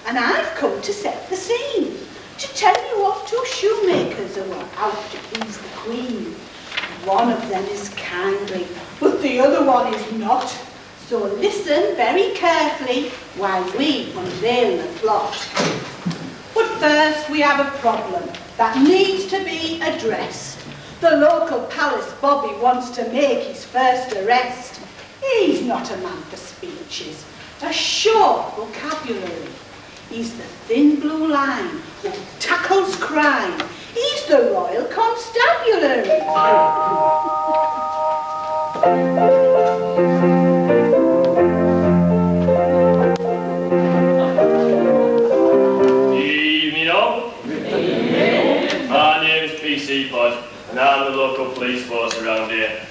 And I've come to set the scene, to tell you of two shoemakers who are out to please the Queen. One of them is kindly, but the other one is not. So listen very carefully while we unveil the plot. But first we have a problem that needs to be addressed. The local palace bobby wants to make his first arrest. He's not a man for speeches, a short vocabulary. He's the thin blue line who tackles crime. He's the Royal Constabulary. Evening all. My name's PC Pod, and I'm the local police force around here.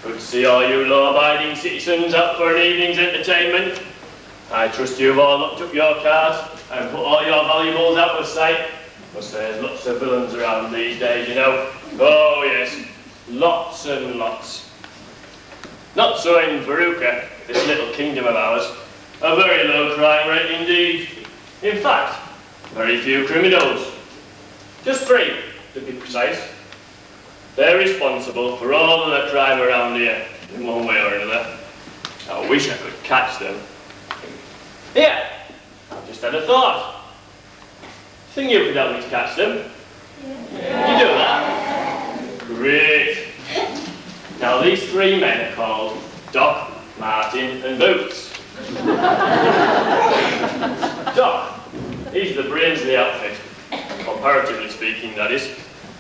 Good to see all you law-abiding citizens up for an evening's entertainment. I trust you've all locked up your cars and put all your valuables out of sight, because there's lots of villains around these days, you know. Oh yes, lots and lots. Not so in Veruca, this little kingdom of ours. A very low crime rate indeed. In fact, very few criminals. Just 3, to be precise. They're responsible for all of the crime around here, in one way or another. I wish I could catch them. Here, I've just had a thought. Think you could help me to catch them? Yeah. You do that? Great. Now these 3 men are called Doc, Martin and Boots. Doc, he's the brains of the outfit, comparatively speaking that is,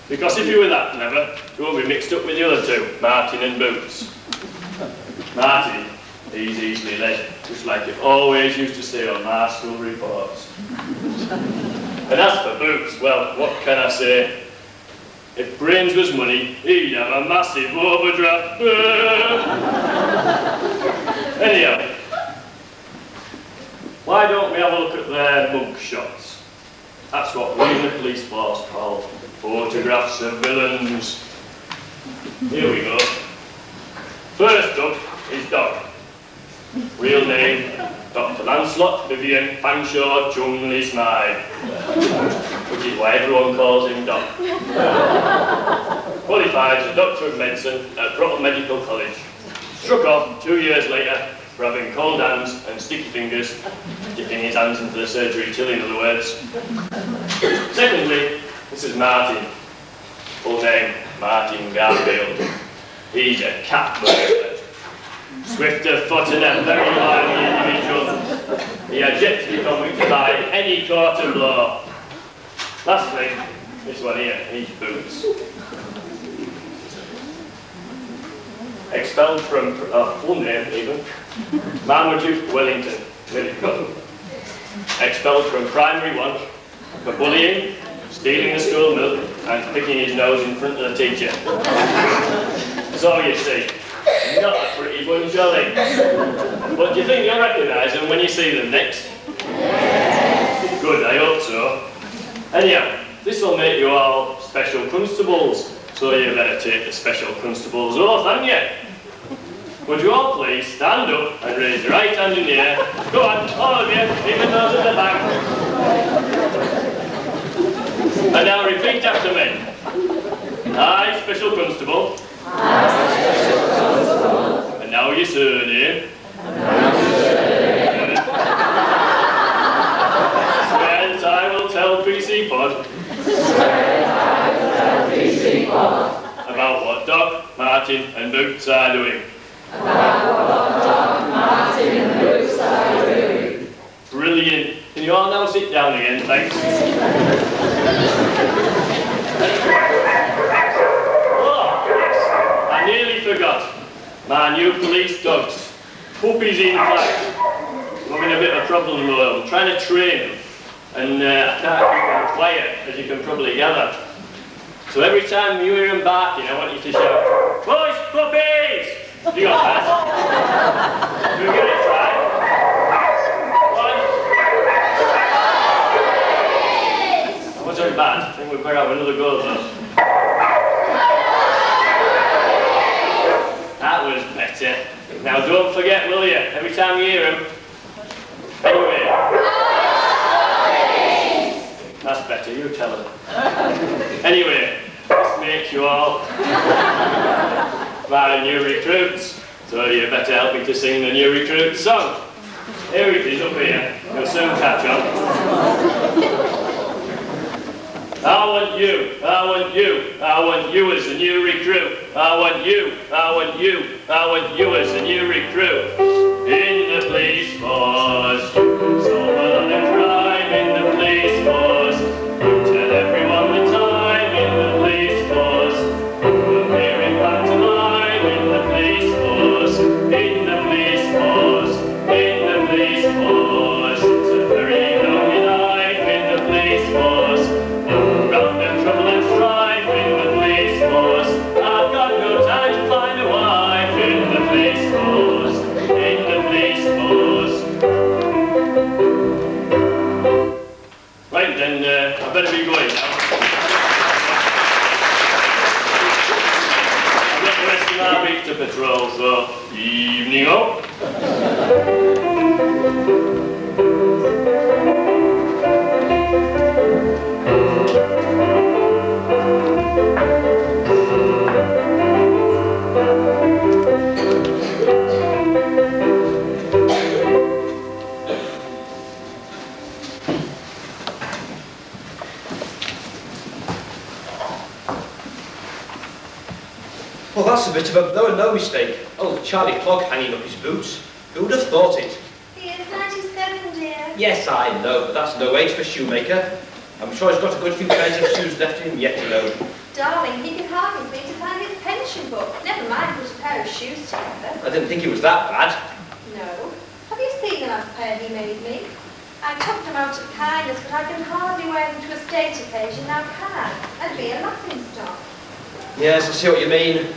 because if you were that clever, you won't be mixed up with the other 2, Martin and Boots. Martin, he's easily led, just like you always used to say on my school reports. And as for Boots, well, what can I say? If brains was money, he'd have a massive overdraft. Anyhow, why don't we have a look at their mug shots? That's what we in the police force call photographs of villains. Here we go. First up is Doc. Real name, Dr. Lancelot Vivian Fanshawe Chung-Lee Smythe, which is why everyone calls him Doc. Qualified as a Doctor of Medicine at Broughton Medical College. Struck off 2 years later for having cold hands and sticky fingers, dipping his hands into the surgery till, in other words. Secondly, this is Martin. Full name, Martin Garfield. He's a cat burglar. Swift of foot and a very lively individual. He has yet to be convicted by any court of law. Lastly, this one here, he's Boots. Expelled from, full name even, Marmaduke Wellington. There you go. Expelled from primary 1 for bullying, stealing the school milk, and picking his nose in front of the teacher. So you see, not a pretty bunch, are they? But do you think you'll recognise them when you see them next? Yes. Good, I hope so. Anyhow, this will make you all special constables, so you better take the special constable's oath, haven't you? Would you all please stand up and raise your right hand in the air? Go on, all of you, even those at the back. And now repeat after me. I, Special Constable. And now your surname. Swear that I will tell PC Pod. About what Doc, Martin and Boots are doing. Brilliant. Can you all now sit down again, thanks? I nearly forgot. My new police dogs. Puppies in fact. I'm having a bit of a problem though. I'm trying to train them. and I can't keep them quiet, as you can probably gather. So every time you hear them barking, I want you to shout, "Boys, puppies!" You got that? You get it right? One. That wasn't bad. I think we better have another go though. That was better. Now don't forget, will you? Every time you hear them. Anyway. That's better, you tell them. Anyway, this makes you all my new recruits. So you better help me to sing the new recruit song. Here it is up here. You'll soon catch on. I want you, I want you, I want you as a new recruit. I want you, I want you, I want you as a new recruit. In the police force, you can solve a lot of crime. In the police force, you tell everyone the time. In the police force, you're hearing pantomime. In the police force, in the police force, in the police force. It's a very lonely life in the police force. Round and trouble and strife in the police force. I've got no time to find a wife in the police force. In the police force. Right then, I better be going now. I've got the rest of my week to patrol, so evening up. Well, that's a bit of a no mistake. Oh, Charlie Clog hanging up his boots. Who would have thought it? He is 97, dear. Yes, I know, but that's no age for Shoemaker. I'm sure he's got a good few pairs of shoes left in him yet to know. Darling, he can hardly seem to find his pension book. Never mind put a pair of shoes together. I didn't think he was that bad. No. Have you seen the last pair he made me? I took them out of kindness, but I can hardly wear them to a state occasion now, can I? And be a laughing stock. Yes, I see what you mean.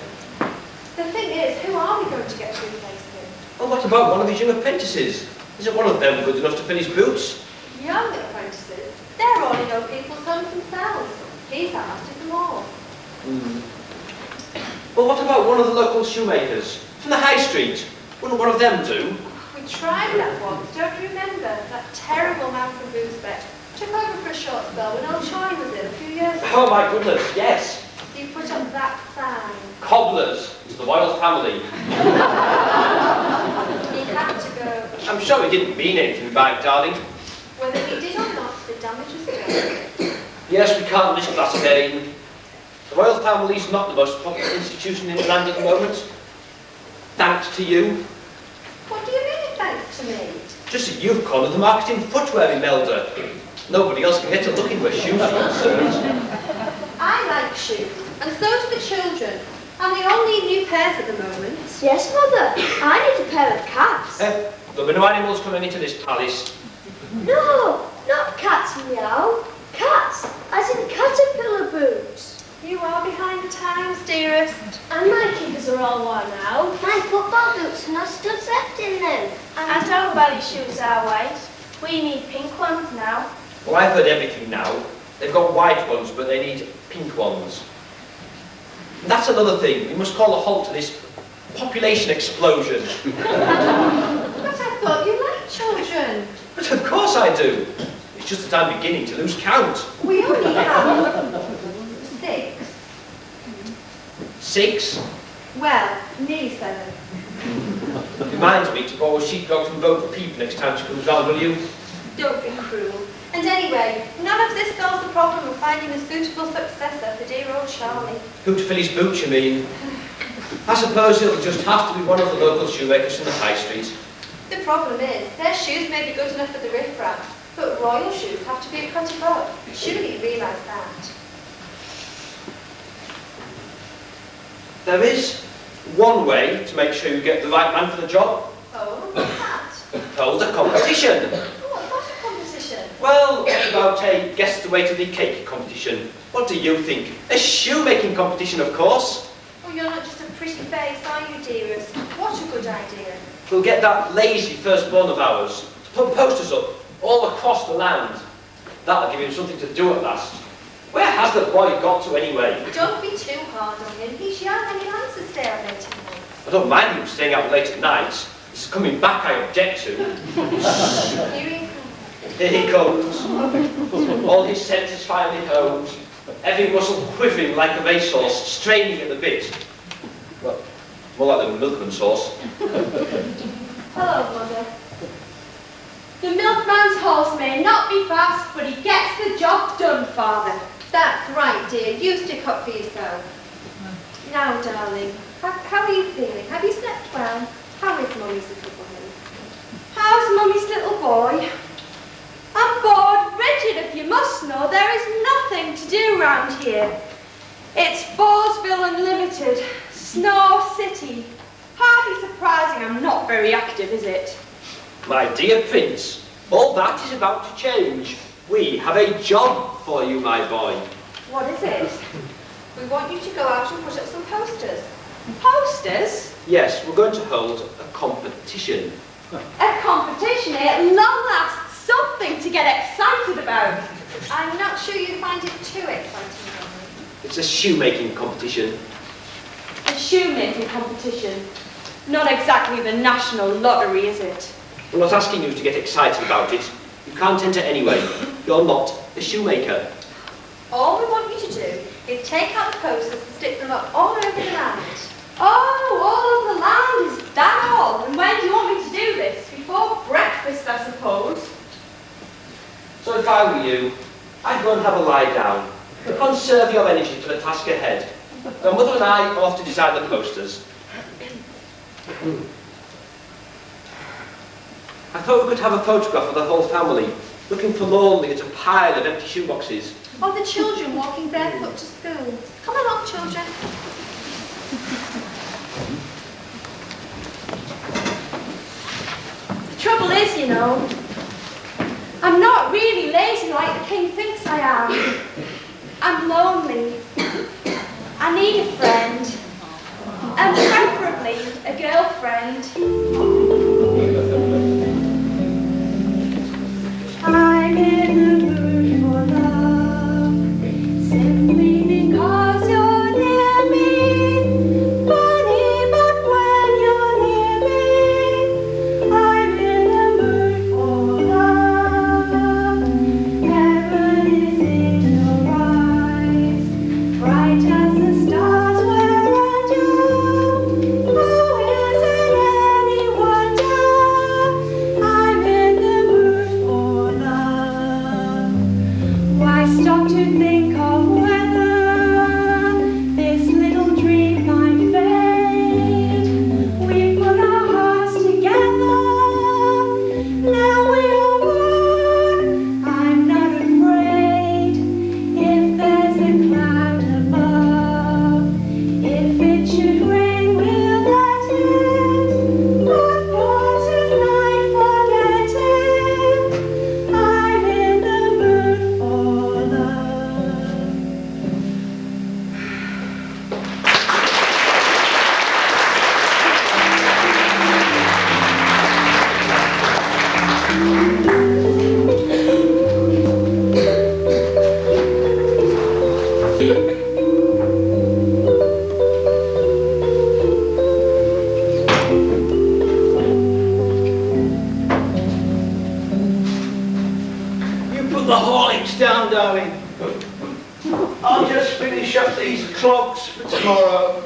The thing is, who are we going to get to replace him? Well, what about one of his young apprentices? Isn't one of them good enough to fill his boots? Young apprentices? They're all in old people's homes themselves. He's outlasted them all. Well, what about one of the local shoemakers? From the high street? Wouldn't one of them do? We tried that once, don't you remember? That terrible man from Boosbeck took over for a short spell when old Troy was in a few years ago. Oh, my goodness, yes. He put up that sign. Cobblers to the royal family. He had to go. I'm sure he didn't mean anything by it, darling. Whether he did or not, the damage was done. Yes, we can't risk that again. The royal family's not the most popular institution in the land at the moment. Thanks to you. What do you mean, thanks to me? Just that you've cornered the market in footwear, Imelda. Nobody else can get a look in where shoes are concerned. I like shoes, and so do the children. And they all need new pairs at the moment. Yes, Mother. I need a pair of cats. There'll be no animals coming into this palace. No, not cats meow. Cats, as in caterpillar boots. You are behind the times, dearest. And my kickers are all worn out. My football boots are not studs left in them. And don't value shoes our ways. We need pink ones now. Well, I've heard everything now. They've got white ones, but they need pink ones. And that's another thing. We must call a halt to this population explosion. But I thought you liked children. But of course I do. It's just that I'm beginning to lose count. We only have 6. 6? Well, nearly 7. Reminds me to borrow sheepdogs and vote for Peep next time she comes round, will you? Don't be cruel. And anyway, none of this solves the problem of finding a suitable successor for dear old Charlie. Who to fill his boots, you mean? I suppose it'll just have to be one of the local shoemakers from the high street. The problem is, their shoes may be good enough for the riffraff, but royal shoes have to be a cut above. Surely you realise that. There is one way to make sure you get the right man for the job. Oh, what's that? Hold a competition. Oh, what a competition. Well, what about a guess the weight of the cake competition? What do you think? A shoemaking competition, of course. Oh, you're not just a pretty face, are you, dearest? What a good idea. We'll get that lazy firstborn of ours to put posters up all across the land. That'll give him something to do at last. Where has the boy got to anyway? Don't be too hard on him. He's young and he likes to stay out late at night. I don't mind him staying out late at night. It's coming back I object to. Here he comes. All his senses finely honed. Every muscle quivering like a racehorse, straining at the bit. Well, more like the milkman's horse. Hello, Mother. The milkman's horse may not be fast, but he gets the job done, Father. That's right, dear. You stick up for yourself. Now, darling, how are you feeling? Have you slept well? How is Mummy's little boy? How's Mummy's little boy? I'm bored, rigid, if you must know. There is nothing to do round here. It's Ballsville Unlimited, Snow City. Hardly surprising I'm not very active, is it? My dear Prince, all that is about to change. We have a job for you, my boy. What is it? We want you to go out and put up some posters. Posters? Yes, we're going to hold a competition. A competition, eh? At long last, something to get excited about. I'm not sure you'd find it too exciting, Mummy. It's a shoemaking competition. A shoemaking competition. Not exactly the national lottery, is it? I'm not asking you to get excited about it. You can't enter anyway. You're not a shoemaker. All we want you to do is take out the posters and stick them up all over the land. Oh, all of the land, is that all? And when do you want me to do this? Before breakfast, I suppose. So if I were you, I'd go and have a lie down. Conserve your energy for the task ahead. And Mother and I will have to design the posters. I thought we could have a photograph of the whole family, looking forlornly at a pile of empty shoeboxes. Or the children walking barefoot to school. Come along, children. The trouble is, you know, I'm not really lazy like the king thinks I am. I'm lonely. I need a friend. And preferably a girlfriend. I'm in the mood for love, simply because you're near me. Funny, but when you're near me, I'm in the mood for love. Heaven is in your eyes, bright as the stars were at you. Oh, is it any wonder I'm in the mood for love? Why stop to think of whether this little dream might fade? We put our hearts together, now we are one. I'm not afraid if there's a cloud above. If it should rain, we'll let it. But for tonight, forget it. I'm in the mood for love. You put the Horlicks down, darling. I'll just finish up these clogs for tomorrow.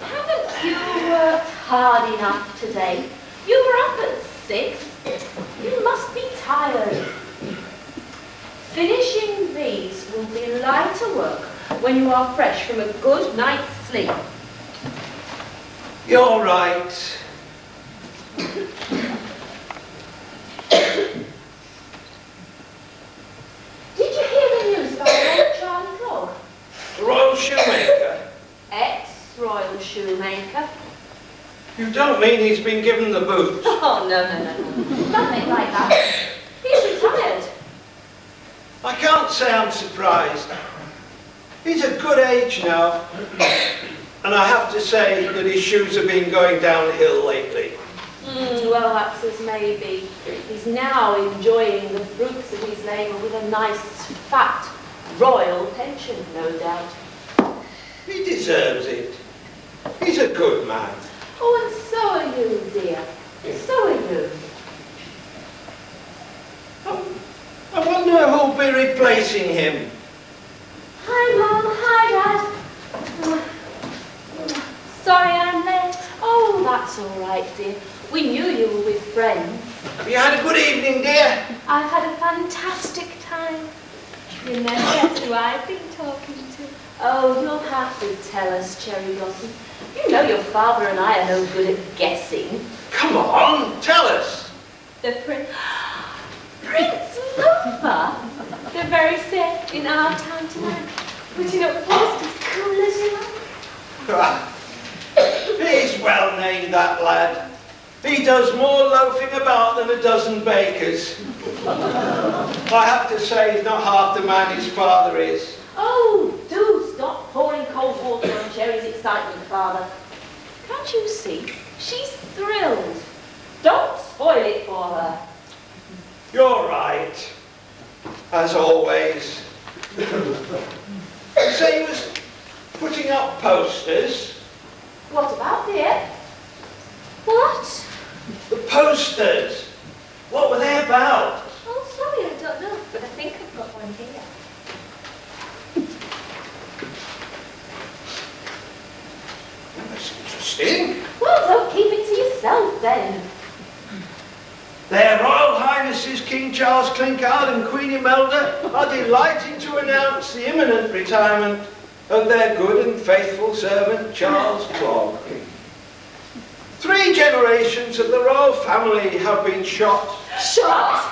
Haven't you worked hard enough today? You were up at 6. You must be tired. Finishing these will be lighter work when you are fresh from a good night's sleep. You're right. Did you hear the news about old Charlie Frog? Royal Shoemaker. Ex-Royal Shoemaker. You don't mean he's been given the boot? Oh, no. Nothing like that. I can't say I'm surprised. He's a good age now, and I have to say that his shoes have been going downhill lately. Well, that's as maybe. He's now enjoying the fruits of his labour with a nice, fat, royal pension, no doubt. He deserves it. He's a good man. Oh, and so are you, dear. So are you. I wonder who'll be replacing him. Hi, Mum. Hi, Dad. Sorry I'm late. Oh, that's all right, dear. We knew you were with friends. Have you had a good evening, dear? I've had a fantastic time. You never guess who I've been talking to. Oh, you'll have to tell us, Cherry Blossom. You know your father and I are no good at guessing. Come on, tell us. The Prince Lover? The very same in our town tonight. Putting up posters cool as you like. He's well named, that lad. He does more loafing about than a dozen bakers. I have to say he's not half the man his father is. Oh, do stop pouring cold water on Cherry's excitement, Father. Can't you see? She's thrilled. Don't spoil it for her. You're right, as always. You say he was putting up posters? What about, dear? What? The posters. What were they about? Oh, sorry, I don't know, but I think I've got one here. That's interesting. Well, don't keep it to yourself, then. Their Royal Highnesses King Charles Clinkard and Queen Imelda are delighted to announce the imminent retirement of their good and faithful servant Charles Clogg. 3 generations of the royal family have been shot. Shot?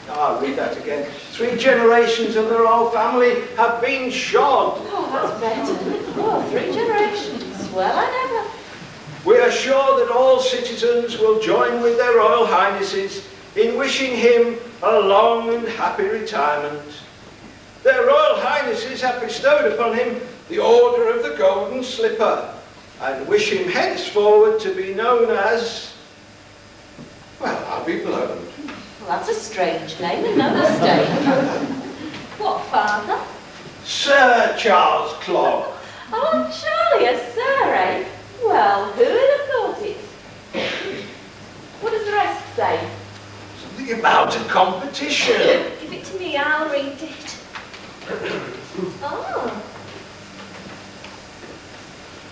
I'll read that again. 3 generations of the royal family have been shot. Oh, that's better. Oh, 3 generations. Well, I never. We are sure that all citizens will join with their Royal Highnesses in wishing him a long and happy retirement. Their Royal Highnesses have bestowed upon him the Order of the Golden Slipper and wish him henceforward to be known as, well, I'll be blown. Well, that's a strange name and no mistake. What, Father? Sir Charles Clogg. Oh, Charlie, a sir, eh? Well, who would have thought it? What does the rest say? Something about a competition. Give it to me, I'll read it. Oh.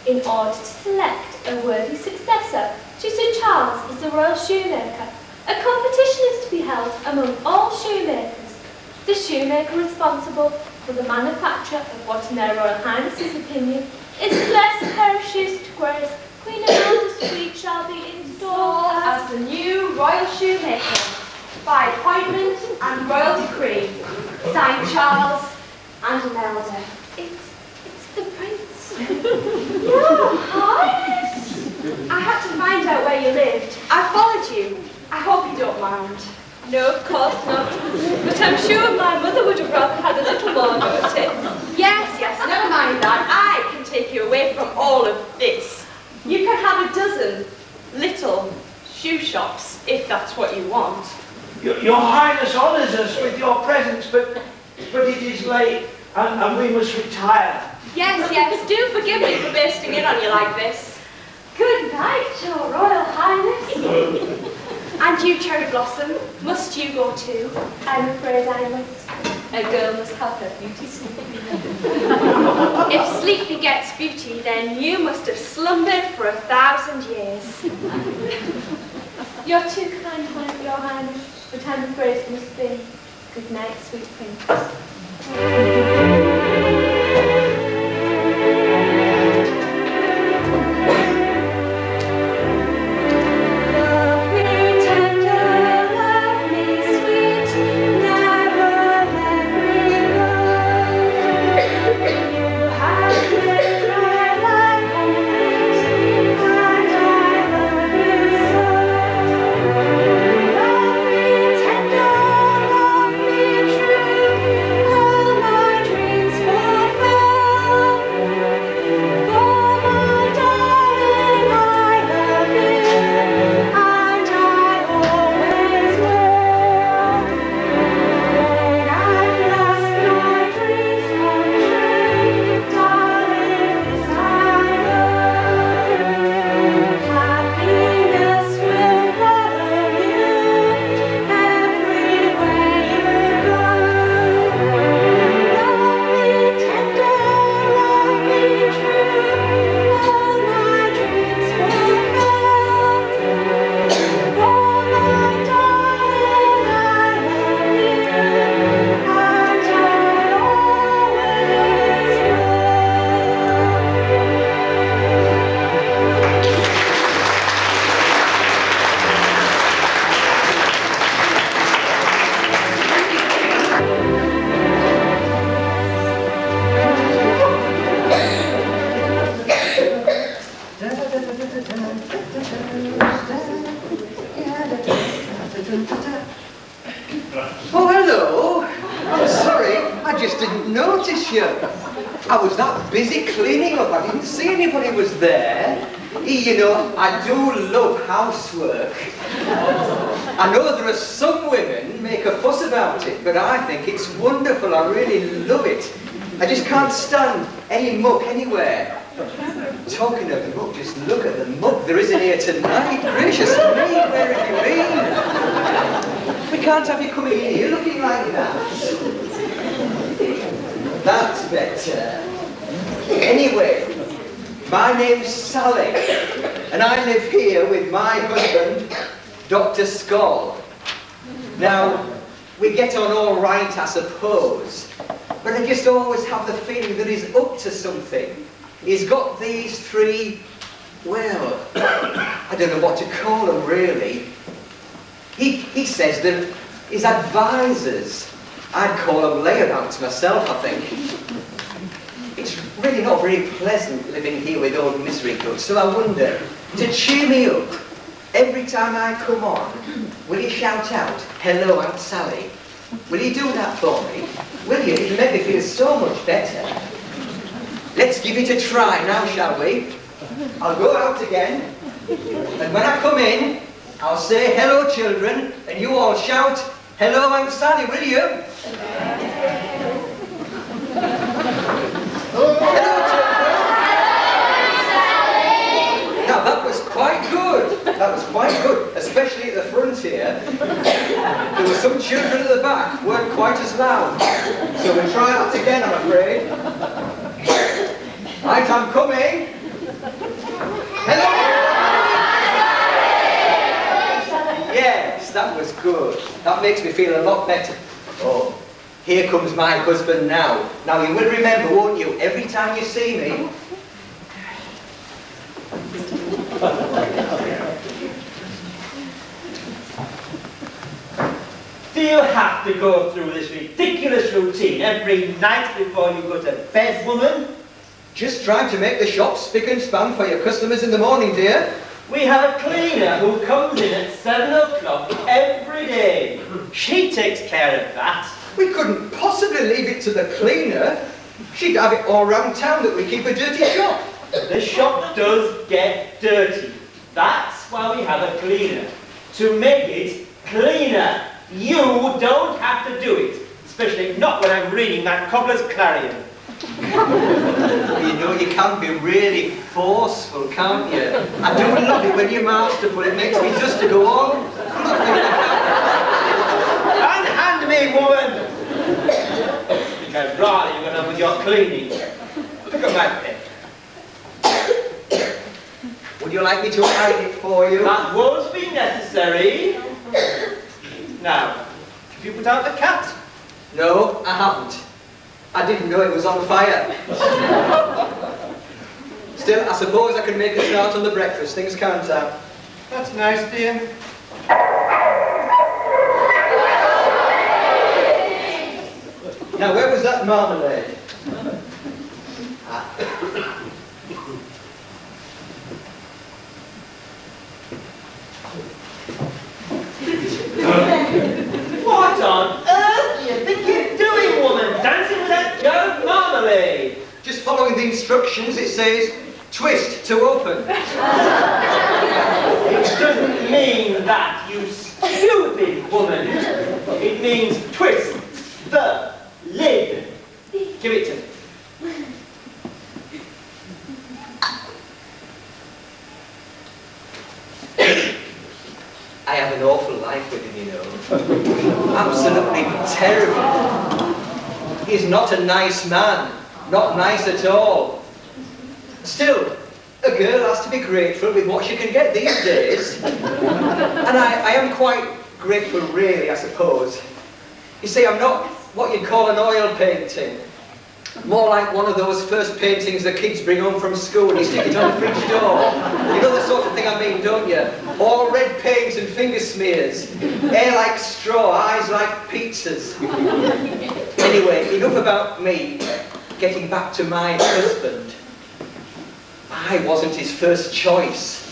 In order to select a worthy successor to Sir Charles as the Royal Shoemaker, a competition is to be held among all shoemakers. The shoemaker responsible for the manufacture of what in their Royal Highness's opinion is the best pair of shoes to grace Queen Imelda's suite shall be installed as the new Royal Shoemaker by appointment and royal decree. Signed Charles and Imelda. It's the Prince. Your Highness! I had to find out where you lived. I followed you. I hope you don't mind. No, of course not. But I'm sure my mother would have rather had a little more notice. Yes, never mind that. I can take you away from all of this. You can have a dozen little shoe shops, if that's what you want. Your Highness honours us with your presence, but it is late and we must retire. Yes, do forgive me for bursting in on you like this. Good night, Your Royal Highness. And you, Cherry Blossom, must you go too? I'm afraid I must. A girl must have her beauty sleep. If sleep begets beauty, then you must have slumbered for 1,000 years. You're too kind, Your Highness, but I'm afraid it must be. Good night, sweet Princess. you. I was that busy cleaning up, I didn't see anybody was there. You know, I do love housework. I know there are some women make a fuss about it, but I think it's wonderful. I really love it. I just can't stand any muck anywhere. Talking of muck, just look at the muck there is in here tonight. Gracious me, where have you been? We can't have you coming in here looking like that. That's better. Anyway, my name's Sally, and I live here with my husband, Dr. Skoll. Now, we get on all right, I suppose, but I just always have the feeling that he's up to something. He's got these three, well, I don't know what to call them really. He says they're his advisors. I'd call them layabouts myself, I think. It's really not very pleasant living here with old Misery Good, so I wonder, to cheer me up, every time I come on, will you shout out, "Hello, Aunt Sally"? Will you do that for me? Will you? It'll make me feel so much better. Let's give it a try now, shall we? I'll go out again, and when I come in, I'll say, "Hello, children," and you all shout, "Hello, Aunt Sally," will you? Hello, children. Now, that was quite good. That was quite good, especially at the front here. There were some children at the back, weren't quite as loud. So we'll try that again, I'm afraid. Right, I'm coming. Hello. Yes, that was good. That makes me feel a lot better. Oh, here comes my husband now. Now you will remember, won't you, every time you see me. Do you have to go through this ridiculous routine every night before you go to bed, woman? Just trying to make the shop spick and span for your customers in the morning, dear. We have a cleaner who comes in at 7 o'clock every day. She takes care of that. We couldn't possibly leave it to the cleaner. She'd have it all round town that we keep a dirty shop. The shop does get dirty. That's why we have a cleaner. To make it cleaner. You don't have to do it. Especially not when I'm reading that cobbler's clarion. You know, you can be really forceful, can't you? I do love it when you're masterful. It makes me just to go on. Unhand me, woman! I think I'd rather you went on with your cleaning. Look at my pen. Would you like me to hide it for you? That won't be necessary. Now, have you put out the cat? No, I haven't. I didn't know it was on fire. Still, I suppose I can make a start on the breakfast, things can't I? That's nice, dear. Now, where was that marmalade? What on earth do you think you're doing, woman? Dancing with that jar of marmalade? Just following the instructions, it says, twist to open. It doesn't mean that, you stupid woman. It means twist the lid. Give it to me. I have an awful life with him, you know. Absolutely terrible. He's not a nice man. Not nice at all. Still, a girl has to be grateful with what she can get these days. And I am quite grateful, really, I suppose. You see, I'm not what you'd call an oil painting. More like one of those first paintings the kids bring home from school and you stick it on the fridge door. You know the sort of thing I mean, don't you? All red paint and finger smears. Hair like straw, eyes like pizzas. Anyway, enough about me. Getting back to my husband. I wasn't his first choice.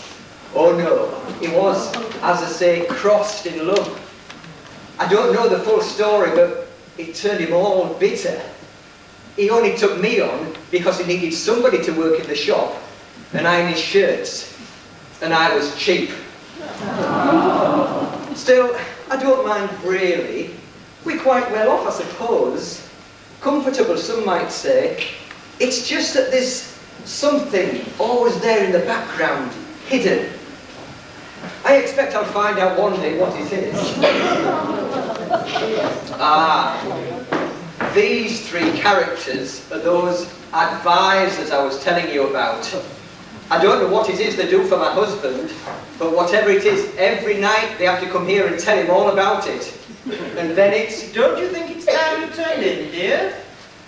Oh no, he was, as I say, crossed in love. I don't know the full story, but it turned him all bitter. he only took me on because he needed somebody to work in the shop and iron his shirts, and I was cheap. Still, I don't mind really. We're quite well off, I suppose. Comfortable, some might say. It's just that there's something always there in the background, hidden. I expect I'll find out one day what it is. These three characters are those advisors I was telling you about. I don't know what it is they do for my husband, but whatever it is, every night they have to come here and tell him all about it. And then it's... Don't you think it's time to turn in, dear?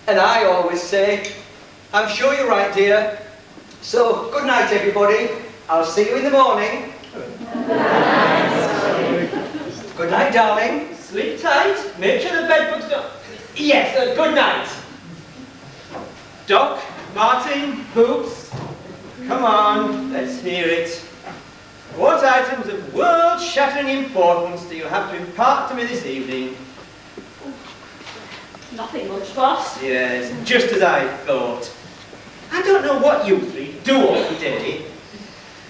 And I always say, I'm sure you're right, dear. So, good night, everybody. I'll see you in the morning. Good night, darling. Sleep tight. Make sure the bed bugs don't... Yes, good night. Doc, Martin, Boots, come on, let's hear it. What items of world-shattering importance do you have to impart to me this evening? Nothing much, boss. Yes, just as I thought. I don't know what you three do all day.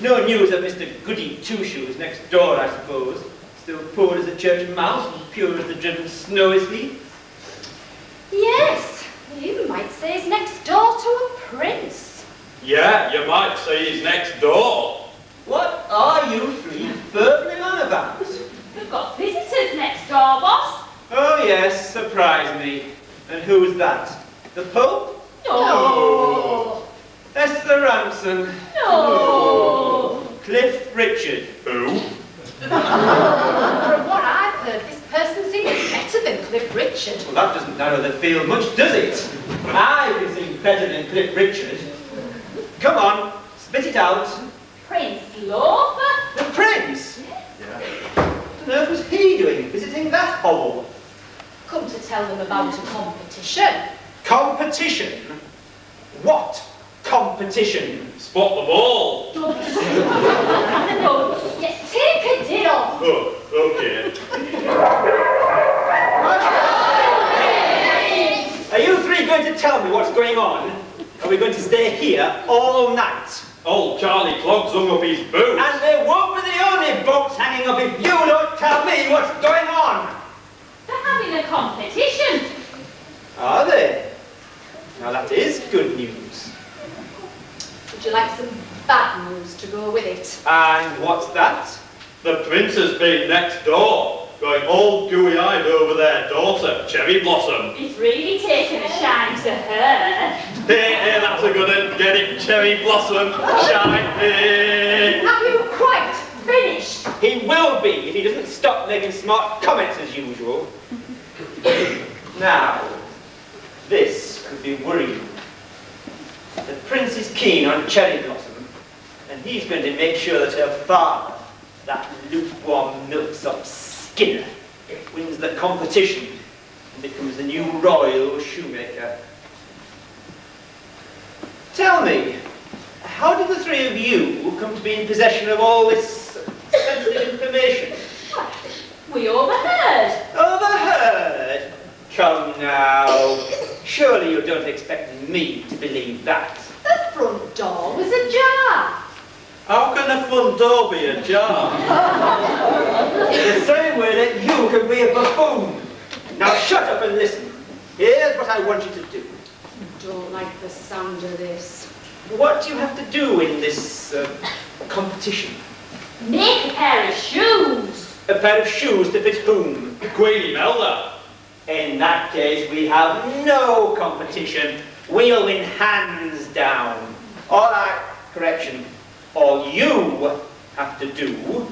No news of Mr. Goody Two-Shoes next door, I suppose. Still poor as a church mouse and pure as the driven snow is he. Yes, you might say he's next door to a prince. Yeah, you might say he's next door. What are you three burbling on about? We've got visitors next door, boss. Oh yes, surprise me. And who's that? The Pope? No. Esther Ranson? No. Cliff Richard? Who? From what I've heard, this person seems better than Cliff Richard. Well, that doesn't narrow the field much, does it? I can sing better than Cliff Richard. Come on, spit it out. Prince Loafer? The Prince? Yeah. What on earth was he doing visiting that hovel? Come to tell them about a competition. Competition? What competition? Spot the ball. Yeah, take a diddle. Oh, okay. Are you three going to tell me what's going on? Are we going to stay here all night? Old Charlie Clogg's hung up his boots. And they won't be the only boats hanging up if you don't tell me what's going on. They're having a competition. Are they? Now that is good news. Would you like some bad news to go with it? And what's that? The prince has been next door, going all gooey-eyed over their daughter, Cherry Blossom. He's really taken a shine to her. Hey, that's a good one. Get it, Cherry Blossom. Shiny. Have you quite finished? He will be if he doesn't stop making smart comments as usual. Now, this could be worrying. The prince is keen on Cherry Blossom, and he's going to make sure that her father, that lukewarm milksop Skinner, wins the competition and becomes the new royal shoemaker. Tell me, how did the three of you come to be in possession of all this sensitive information? We overheard. Overheard? Come now. Surely you don't expect me to believe that. The front door was ajar. How can the front door be ajar? The same way that you can be a buffoon. Now shut up and listen. Here's what I want you to do. Don't like the sound of this. What do you have to do in this competition? Make a pair of shoes. A pair of shoes to fit whom? Queenie Melda. In that case, we have no competition. We'll win hands down. All you have to do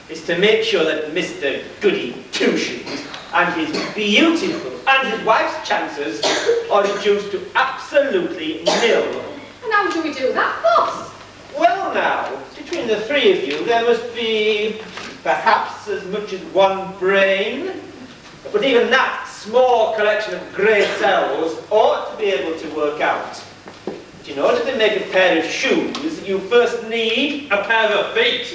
is to make sure that Mr. Goody Two-Shoes and his beautiful and his wife's chances are reduced to absolutely nil. And how do we do that, boss? Well now, between the three of you, there must be perhaps as much as one brain. But even that small collection of grey cells ought to be able to work out. But in order to make a pair of shoes, you first need a pair of feet.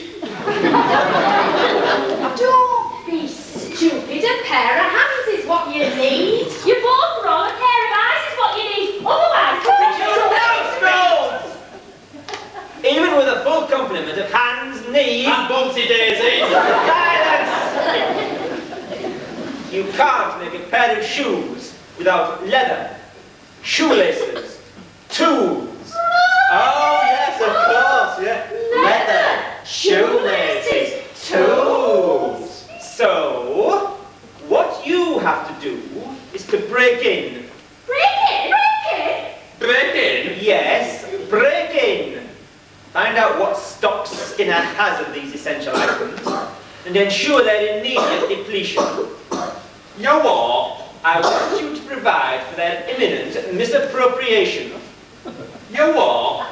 Don't be stupid. A pair of hands is what you need. You both wrong. A pair of eyes is what you need. Otherwise, Even with a full complement of hands, knees, And Bumpsy Daisy. silence! You can't make a pair of shoes without leather, shoelaces, tools. Oh, yes, of course, yeah. Leather, shoelaces, tools. So, what you have to do is to break in. break in. Break in. Yes, break in. Find out what stock Skinner has of these essential items and ensure their immediate depletion. You what? I want you to provide for their imminent misappropriation. You what?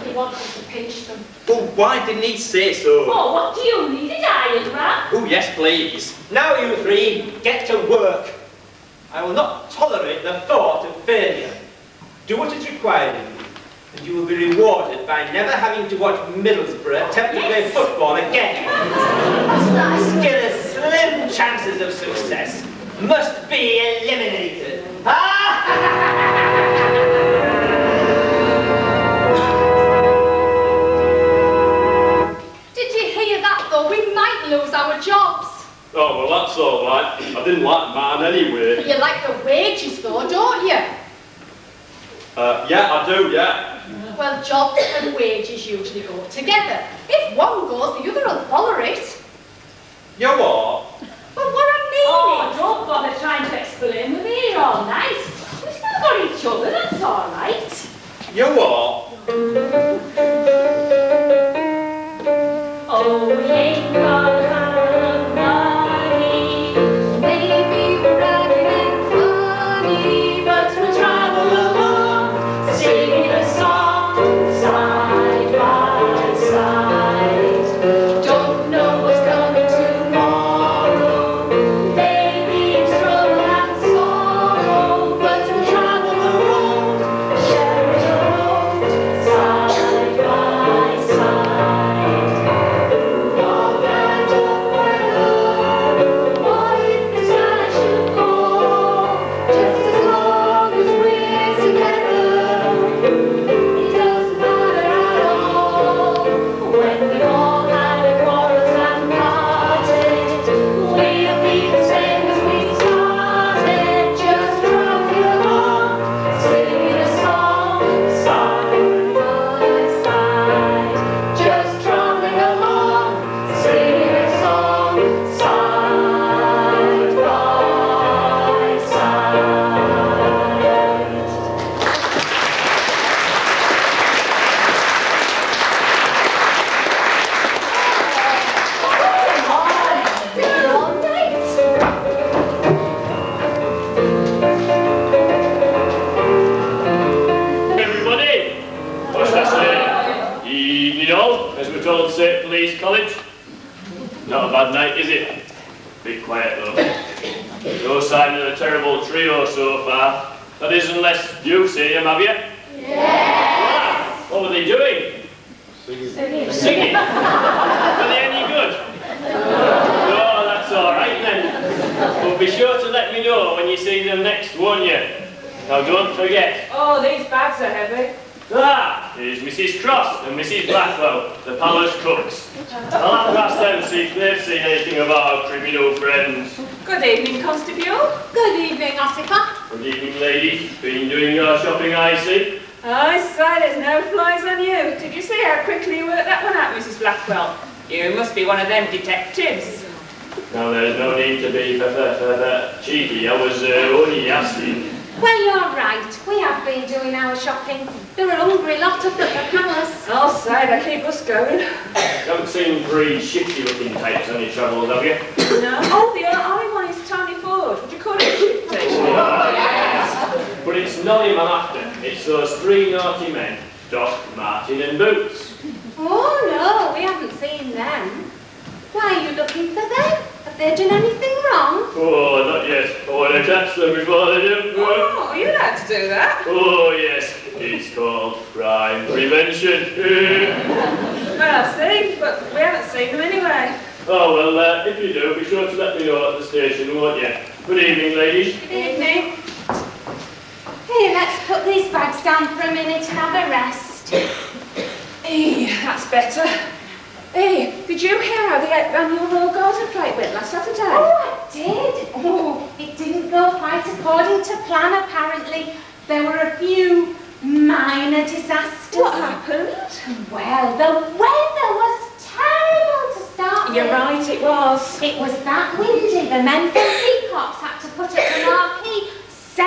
He wants us to pinch them. But why didn't he say so? Oh, what do you need? A diagram? Oh, yes, please. Now you three, get to work. I will not tolerate the thought of failure. Do what is required of you, and you will be rewarded by never having to watch Middlesbrough attempt to play football again. Skinner's slim chances of success must be eliminated. Did you hear that though? We might lose our jobs. Oh, well, that's all right. I didn't like mine anyway. But you like the wages though, don't you? Yeah, I do, yeah. Well, jobs and wages usually go together. If one goes, the other will follow it. You what? But what I mean Oh, is... don't bother trying to explain with me. You're all nice. We've still got each other, that's all right. You what? Oh, we ain't got a lot of money. Maybe we're ragged and funny, but we'll travel along, singing a song side by side. Don't know what's coming tomorrow. Maybe it's trouble and sorrow, but we'll travel along, share it along, side by side. Long and upward, why the sky should fall, just as long as we're together. It doesn't matter at all when we all had a quarrels and parted. We'll be the same as we started, just traveling along, singing a song side by side. Just traveling along, singing a song side by side. Everybody, what's that say? Evening all, as we're told to say at Police College. Not a bad night, is it? Bit quiet though. No sign of a terrible trio so far. That is, unless you see them, have you? Yes! What were they doing? Singing. Are they any good? Oh, that's all right then. But be sure to let me know when you see them next, won't you? Now don't forget. Oh, these bags are heavy. Ah, here's Mrs. Cross and Mrs. Blackwell, the palace cooks. I'll have to ask them to see if they've seen anything of our criminal friends. Good evening, Constable. Good evening, Ossifer. Good evening, ladies. Been doing your shopping, I see. I say there's no flies on you. Did you see how quickly you worked that one out, Mrs. Blackwell? You must be one of them detectives. Now, there's no need to be cheeky. I was only asking. Well, you're right. We have been doing our shopping. They're a hungry lot up at the palace. I'll say they keep us going. You haven't seen three shifty-looking types on your travels, have you? No. Oh, the only one is Tony Ford. Would you call it a shifty? But it's not him I'm after. It's those three naughty men, Doc, Martin and Boots. Oh, no, we haven't seen them. Why are you looking for them? Have they done anything wrong? Oh, not yet. I want to catch them before they do. Oh, are you allowed to do that? Oh, yes. It's called crime prevention. Well, I see, but we haven't seen them anyway. Oh, well, if you do, be sure to let me know at the station, won't you? Good evening, ladies. Good evening. Here, let's put these bags down for a minute and have a rest. That's better. Hey, did you hear how the annual Royal Garden Plate went last Saturday? Oh, I did. Oh, it didn't go quite according to plan, apparently. There were a few minor disasters. What happened? Well, the weather was terrible to start with. You're right, it was. It was that windy. The men from Peacocks had to put up the marquee 7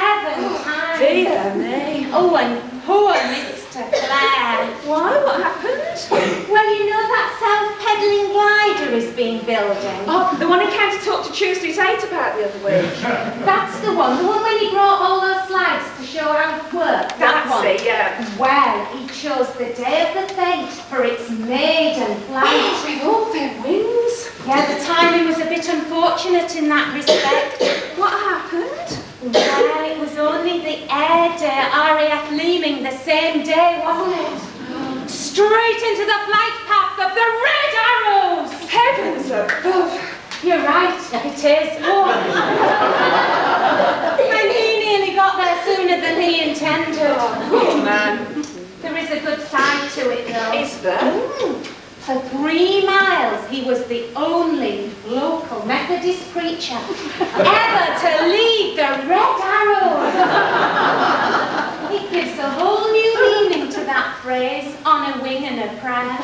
times. Dear me. Oh, and poor Mr. Clare. Why? What happened? Well, you know that self-pedaling glider is being building. Oh, the one he came to talk to Tuesday's 8 about the other week. That's the one when he brought all those slides to show how it worked. That's it, yeah. Well, he chose the day of the fete for its maiden flight. With all their wings. Yeah, the timing was a bit unfortunate in that respect. What happened? Well, it was only the Air Day RAF leaving the same day, wasn't it? Straight into the flight path of the Red Arrows! Heavens above! You're right, it is. Oh. And he nearly got there sooner than he intended. Oh, man. There is a good side to it, though. Is there? For 3 miles, he was the only local Methodist preacher ever to lead the Red Arrows. It gives a whole new meaning to that phrase, on a wing and a prayer.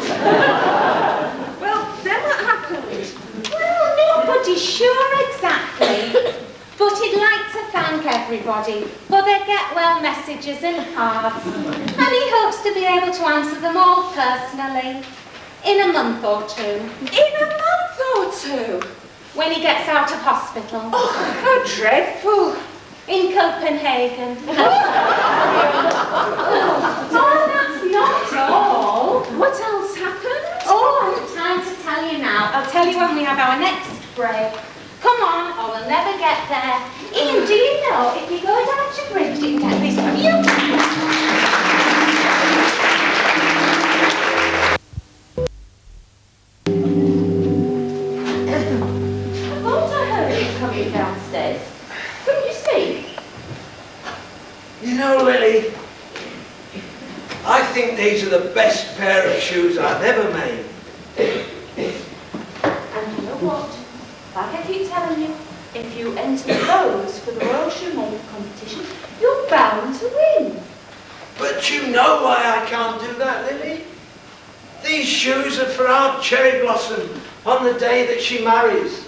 Well, then what happened? Well, nobody's sure exactly, but he'd like to thank everybody for their get-well messages and cards, and he hopes to be able to answer them all personally. In a month or 2. In a month or 2? When he gets out of hospital. Oh, how dreadful. In Copenhagen. Oh, that's not all. What else happened? Oh, I haven't time to tell you now. I'll tell you when we have our next break. Come on, or we'll never get there. Ian, do you know if you go down to Bridge, you can get this beautiful... Coming downstairs. Couldn't you see? You know, Lily, I think these are the best pair of shoes I've ever made. And you know what? Like I keep telling you, if you enter those for the Royal Shoemaker competition, you're bound to win. But you know why I can't do that, Lily? These shoes are for our Cherry Blossom on the day that she marries.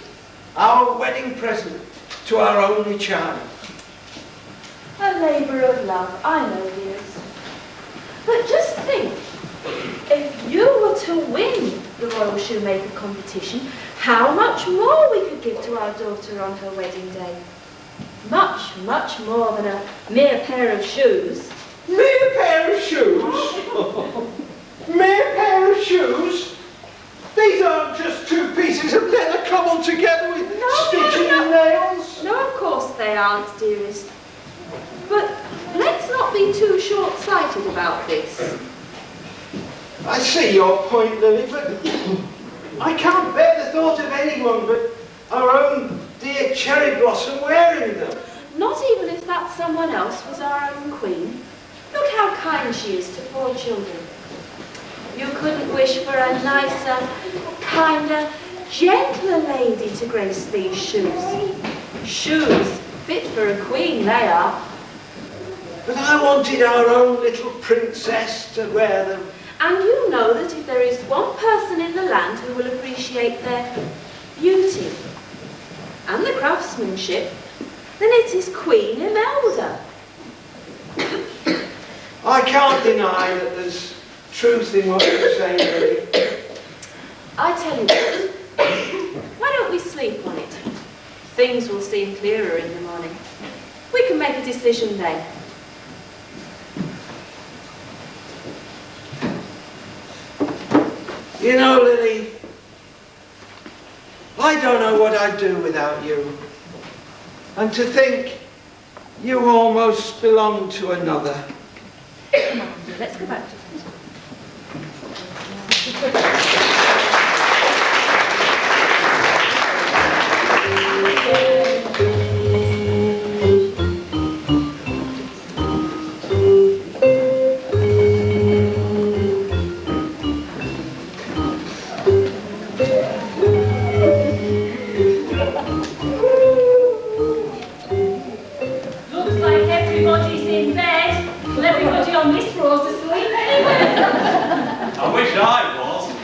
Our wedding present to our only child. A labour of love, I know, dears. But just think, if you were to win the Royal Shoemaker competition, how much more we could give to our daughter on her wedding day. Much, much more than a mere pair of shoes. Mere pair of shoes? Mere pair of shoes? These aren't just 2 pieces of leather cobbled together with stitching and nails. No, of course they aren't, dearest. But let's not be too short-sighted about this. I see your point, Lily, but I can't bear the thought of anyone but our own dear Cherry Blossom wearing them. Not even if that someone else was our own queen. Look how kind she is to poor children. You couldn't wish for a nicer, kinder, gentler lady to grace these shoes. Shoes fit for a queen, they are. But I wanted our own little princess to wear them. And you know that if there is one person in the land who will appreciate their beauty and the craftsmanship, then it is Queen Imelda. I can't deny that there's truth in what you're saying, Lily. I tell you what, why don't we sleep on it? Things will seem clearer in the morning. We can make a decision then. You know, Lily, I don't know what I'd do without you. And to think you almost belong to another. Come on, let's go back to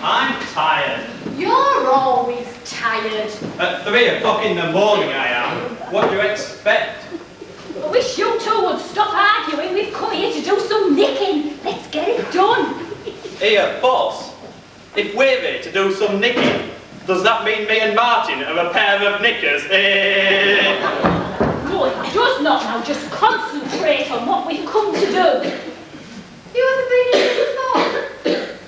I'm tired. You're always tired. At 3 o'clock in the morning I am. What do you expect? I wish you two would stop arguing. We've come here to do some nicking. Let's get it done. Here, boss. If we're here to do some nicking, does that mean me and Martin are a pair of knickers? No, it does not. Now just concentrate on what we've come to do. You haven't been here before?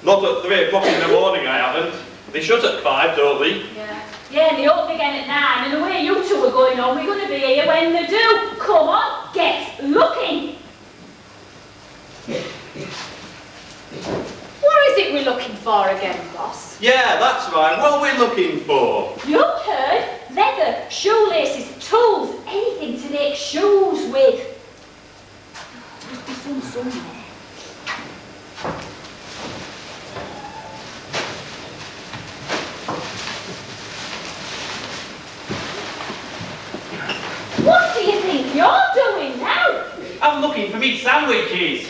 Not at 3 o'clock in the morning, I haven't. They shut at 5, don't they? Yeah, and they open again at 9, and the way you two are going on, we're going to be here when they do. Come on, get looking. What is it we're looking for again, boss? Yeah, that's right. What are we looking for? You heard? Leather, shoelaces, tools, anything to make shoes with. Must be some somewhere. What do you think you're doing now? I'm looking for me sandwiches.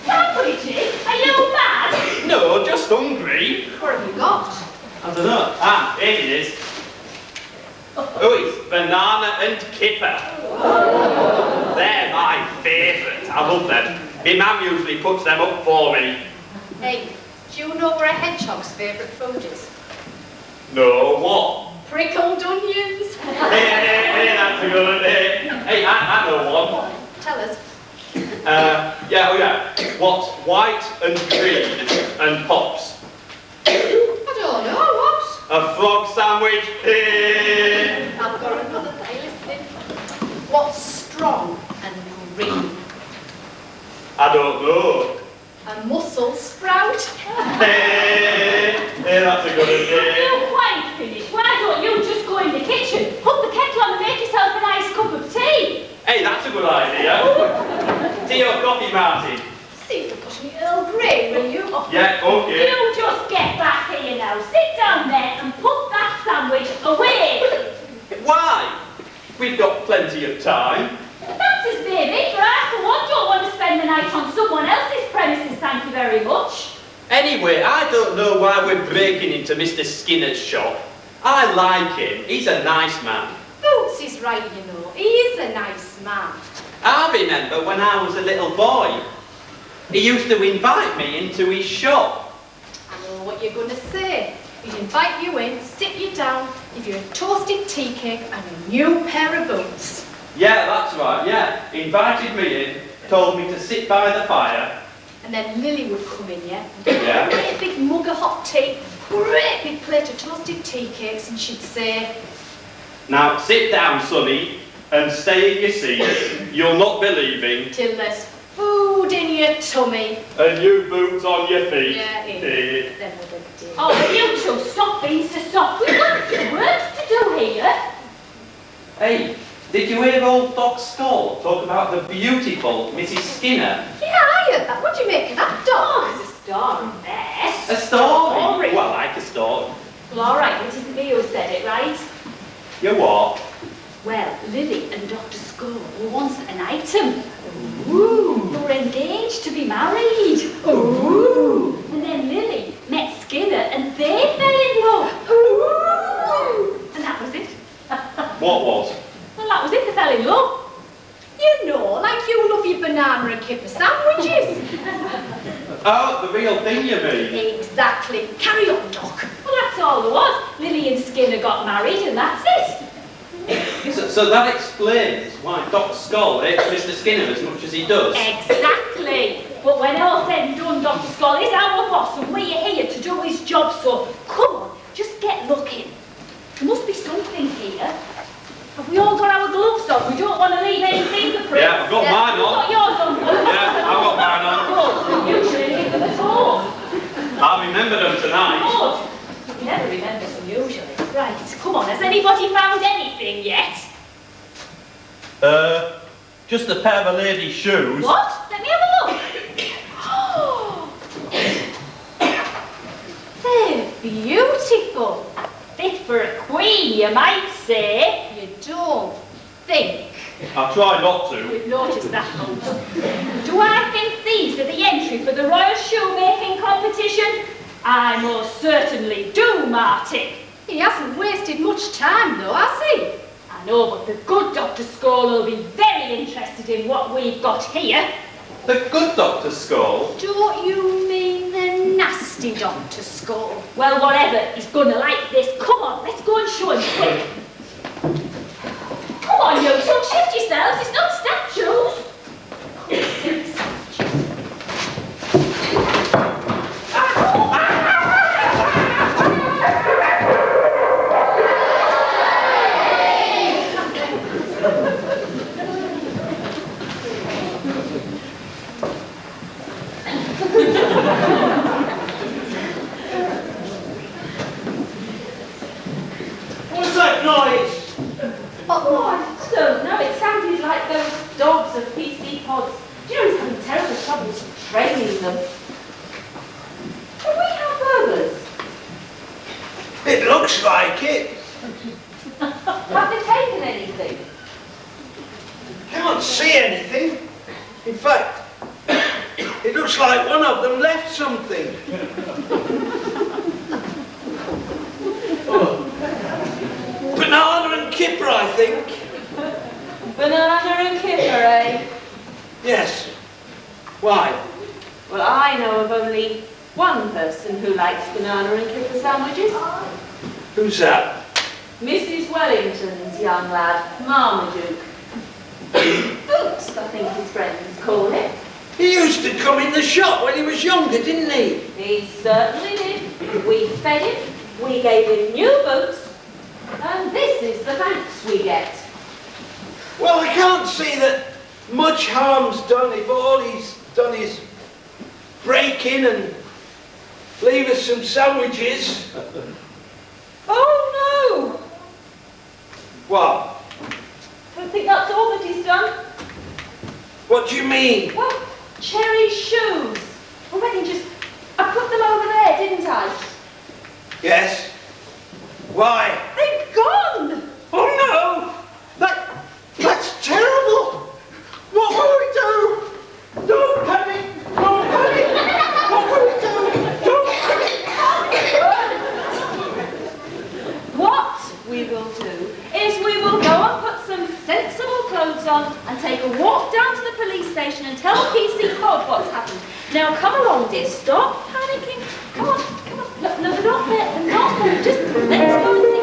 Sandwiches? Are you mad? No, just hungry. What have you got? I don't know. Ah, here it is. Oh, it's banana and kipper. They're my favourite. I love them. My mum usually puts them up for me. Hey, do you know what a hedgehog's favourite food is? No, what? Prickled onions. Hey, that's a good one. Hey, I know one. Tell us. Yeah. What's white and green and pops? I don't know, what? A frog sandwich. I've got another day listening. What's strong and green? I don't know. A mussel sprout. Hey, that's a good one. You're quite finished. Why don't you just go in the kitchen, put the kettle on and make yourself a nice cup of tea? Hey, that's a good idea. Tea or coffee, Martin? See if you push me Earl Grey, will you? Yeah, okay. You just get back here now. Sit down there and put that sandwich away. Why? We've got plenty of time. That's his baby, but I, for one, don't want to spend the night on someone else's premises, thank you very much. Anyway, I don't know why we're breaking into Mr. Skinner's shop. I like him. He's a nice man. Boots is right, you know. He is a nice man. I remember when I was a little boy, he used to invite me into his shop. I know what you're going to say. He'd invite you in, sit you down, give you a toasted tea cake and a new pair of boots. Yeah, that's right, yeah. He invited me in, told me to sit by the fire. And then Lily would come in, yeah? Yeah. Great big mug of hot tea, great big plate of toasted tea cakes, and she'd say, Now sit down, Sonny, and stay in your seat. You'll not be leaving. till there's food in your tummy. And you boots on your feet. Yeah, Eh. Then we're going to do. Oh, will you two stop being so soft? We've got work to do here. Hey, did you hear old Doc Skull talk about the beautiful Mrs. Skinner? Yeah, I heard that. What do you make of that, Doc? Oh, there's a story there. A story? Story. Well, I like a story. Well, all right, it isn't me who said it, right? You what? Well, Lily and Dr. Skull were once an item. Ooh. They were engaged to be married. Ooh. And then Lily met Skinner and they fell in love. Ooh. And that was it. What was? Well, that was it, they fell in love. You know, like you love your banana and kipper sandwiches. Oh, the real thing you mean? Exactly. Carry on, Doc. Well, that's all there was. Lily and Skinner got married and that's it. So that explains why Dr. Skull hates Mr. Skinner as much as he does. Exactly. But when all said and done, Dr. Skull is our boss and we're here to do his job, so come on, just get looking. There must be something here. Have we all got our gloves on? We don't want to leave any fingerprints. Yeah, I've got mine You've on. got yours on. Yeah, I've got mine on. Good. You should leave them at all. I'll remember them tonight. Good. You never remember them usually. Right, come on, has anybody found anything yet? Just a pair of ladies' shoes. What? Let me have a look. They're beautiful. Fit for a queen, you might say. You don't think. I'll try not to. We've noticed that, Holmes. Do I think these pleased with the entry for the Royal Shoemaking competition? I most certainly do, Martin. He hasn't wasted much time though, has he? I know, but the good Dr. Scholl will be very interested in what we've got here. The good Dr. Scholl? Don't you mean the nasty Dr. Scholl? Well, whatever, he's gonna like this. Come on, let's go and show him quick. Come on, you two, shift yourselves, it's not statues. What's that noise? Oh, I don't know, it sounded like those dogs of PC pods. Do you know he's having terrible troubles training them? Do we have burglars? It looks like it. Have they taken anything? Can't see anything. In fact, it looks like one of them left something. Banana and kipper, I think. Banana and kipper, eh? Yes. Why? Well, I know of only one person who likes banana and kipper sandwiches. Who's that? Mrs. Wellington's young lad, Marmaduke. Boots, I think his friends call it. He used to come in the shop when he was younger, didn't he? He certainly did. We fed him, we gave him new boots, and this is the thanks we get. Well, I can't see that much harm's done if all he's done is break in and leave us some sandwiches. Oh no! What? I think that's all that he's done. What do you mean? Well, Cherry's shoes. I reckon I put them over there, didn't I? Yes. Why? They've gone! Oh no! That's terrible! What will we do? Don't panic! Don't panic! What will we do? Don't panic! What we will do is we will go and put some sensible clothes on and take a walk down to the police station and tell PC Pod what's happened. Now come along, dear. Stop panicking. Come on, come on. No, they're not there. They're not there. Just let's go and see.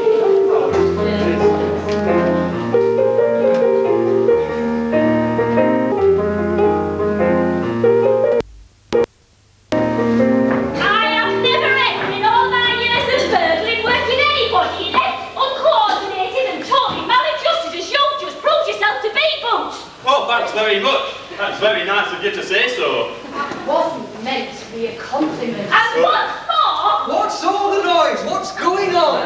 Oh, thanks very much. That's very nice of you to say so. That wasn't meant to be a compliment. And what's more? What's all the noise? What's going on?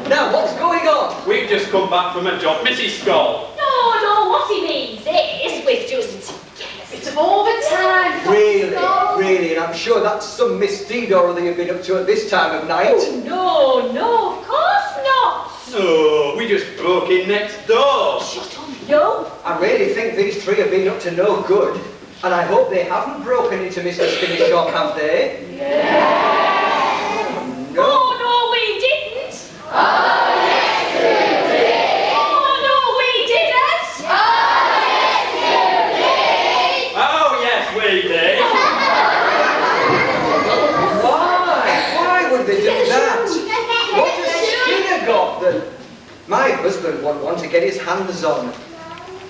Now, what's going on? We've just come back from a job, Mrs. Scholl. No, what he means is we've just... It's of overtime. Really, and I'm sure that's some misdeed or other you've been up to at this time of night. Oh, no, of course not. So, we just broke in next door. Shut up, yo. I really think these three have been up to no good, and I hope they haven't broken into Mr. Spinney's shop, have they? Yeah. No. Oh, no, we didn't. Oh, yes, you did. Oh, no, we didn't. Oh, yes, you did. Oh, yes, we did. Why would they do that? What has Skinner got that my husband won't want to get his hands on?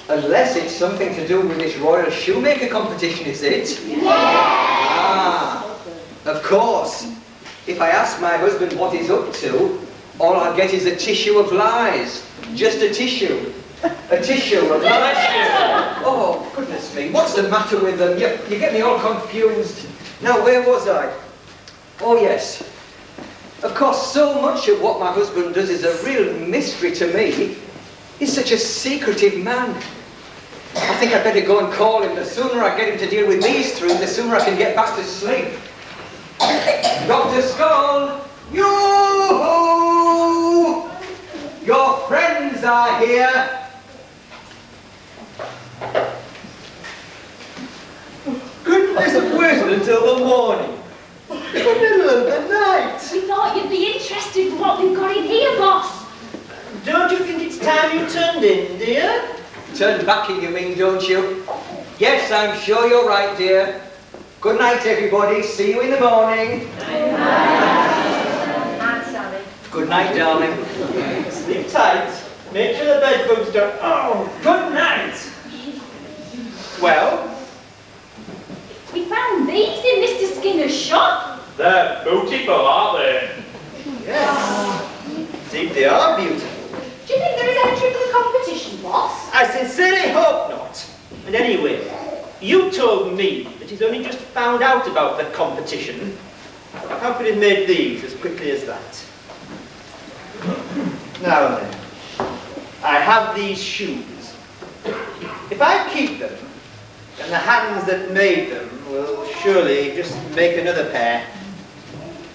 Unless it's something to do with this Royal Shoemaker competition, is it? Yeah. Ah, of course. If I ask my husband what he's up to, all I'll get is a tissue of lies. Just a tissue. A tissue of lies. Oh, goodness me, what's the matter with them? You get me all confused. Now, where was I? Oh, yes. Of course, so much of what my husband does is a real mystery to me. He's such a secretive man. I think I'd better go and call him. The sooner I get him to deal with these three, the sooner I can get back to sleep. Dr. Scholl! Yoo-hoo! Your friends are here! open until the morning. It's the middle of the night. We thought you'd be interested in what we've got in here, boss. Don't you think it's time you turned in, dear? Turn back in, you mean, don't you? Yes, I'm sure you're right, dear. Good night, everybody. See you in the morning. Good night. And Sally. Good night, darling. Sleep tight. Make sure the bed bugs don't... Oh, good night. Well? We found these in Mr. Skinner's shop. They're beautiful, aren't they? Yes. Indeed, they are beautiful. Do you think there is entry for the competition, boss? I sincerely hope not. And anyway, you told me that he's only just found out about the competition. How could he have made these as quickly as that? Now then, I have these shoes. If I keep them, then the hands that made them will surely just make another pair.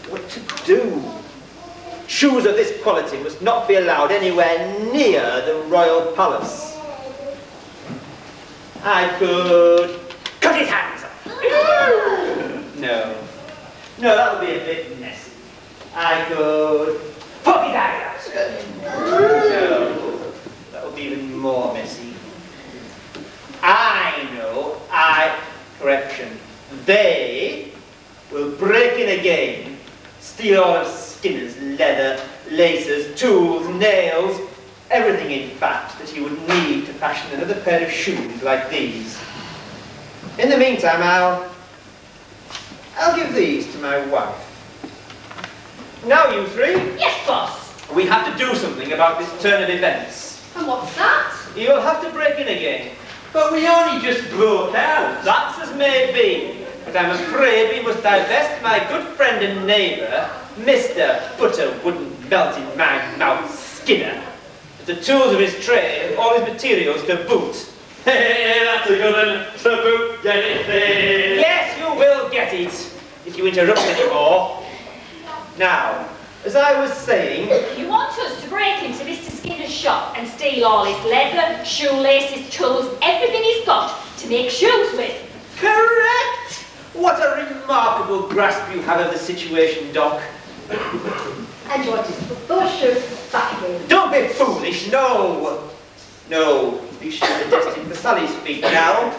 What to do? Shoes of this quality must not be allowed anywhere near the royal palace. I could cut his hands off. No, that would be a bit messy. I could poke his eyes out. No, that would be even more messy. I know, correction, they will break in again, steal all of Skinner's leather, laces, tools, nails, everything in fact that he would need to fashion another pair of shoes like these. In the meantime, I'll give these to my wife. Now you three. Yes, boss. We have to do something about this turn of events. And what's that? You'll have to break in again. But we only just broke out. That's as may be. But I'm afraid we must divest my good friend and neighbour, Mr. Butter Wouldn't Melt in My Mouth Skinner, of the tools of his trade and all his materials to boot. Hey, that's a good one. To boot, get it there. Yes, you will get it, if you interrupt anymore. Now, as I was saying... You want us to break into Mr. Skinner's shop and steal all his leather, shoelaces, tools, everything he's got to make shoes with? Correct! What a remarkable grasp you have of the situation, Doc. And you want us to put those shoes back in? Don't be foolish, no! No, these shoes are destined for Sally's feet now.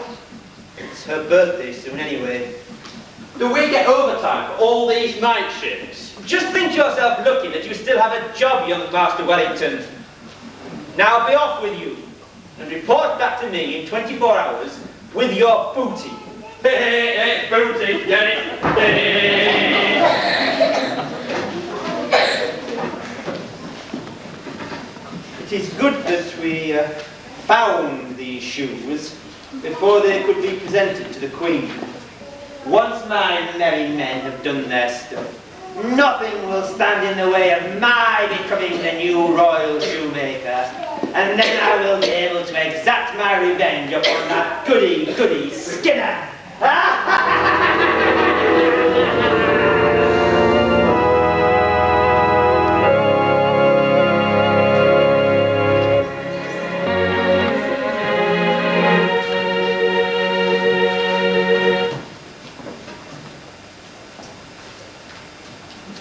It's her birthday soon anyway. Do we get overtime for all these night shifts? Just think yourself lucky that you still have a job, young Master Wellington. Now be off with you, and report back to me in 24 hours with your booty. Hey, booty, get it there. It is good that we found these shoes before they could be presented to the Queen. Once my merry men have done their stuff, nothing will stand in the way of my becoming the new royal shoemaker, and then I will be able to exact my revenge upon that goody Skinner.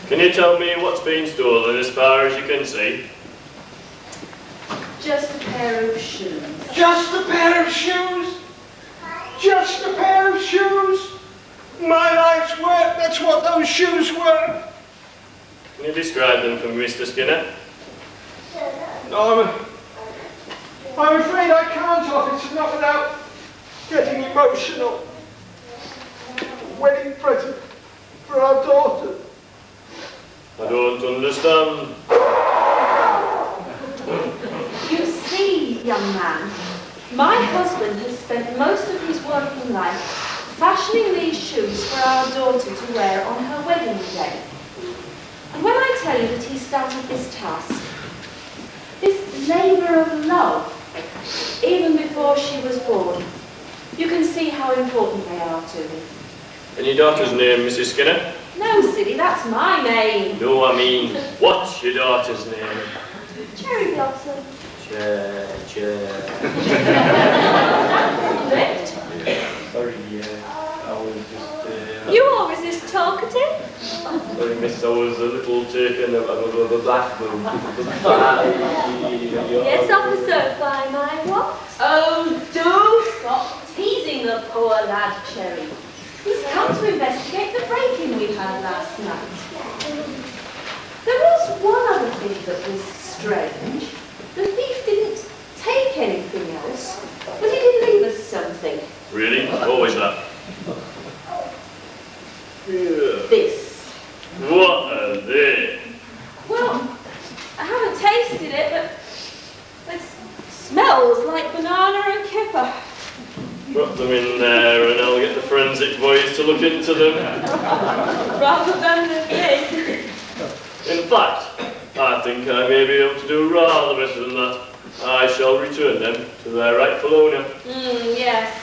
Can you tell me what's been stolen as far as you can see? Just a pair of shoes. Just a pair of shoes? Just a pair of shoes? My life's work, that's what those shoes were. Can you describe them for me, Mr. Skinner? No, I'm afraid I can't, officer, not without getting emotional. A wedding present for our daughter. I don't understand. You see, young man, my husband has spent most of his working life fashioning these shoes for our daughter to wear on her wedding day. And when I tell you that he started this task, this labour of love, even before she was born, you can see how important they are to him. And your daughter's name, Mrs. Skinner? No, silly, that's my name. No, I mean, what's your daughter's name? Cherry Blossom. Cher. Lift. Sorry, was just... You always this talkative. Sorry, miss, I was a little taken of a black moon. Yes, Officer, by my what? Oh, do stop teasing the poor lad, Cherry. He's come to investigate the break-in we had last night. There was one other thing that was strange. The thief didn't take anything else, but he did leave us something. Really? What was that? Yeah. This. What are they? Well, I haven't tasted it, but it smells like banana and kipper. Drop them in there and I'll get the forensic boys to look into them. Rather than the pig. In fact, I think I may be able to do rather better than that. I shall return them to their rightful owner. Yes.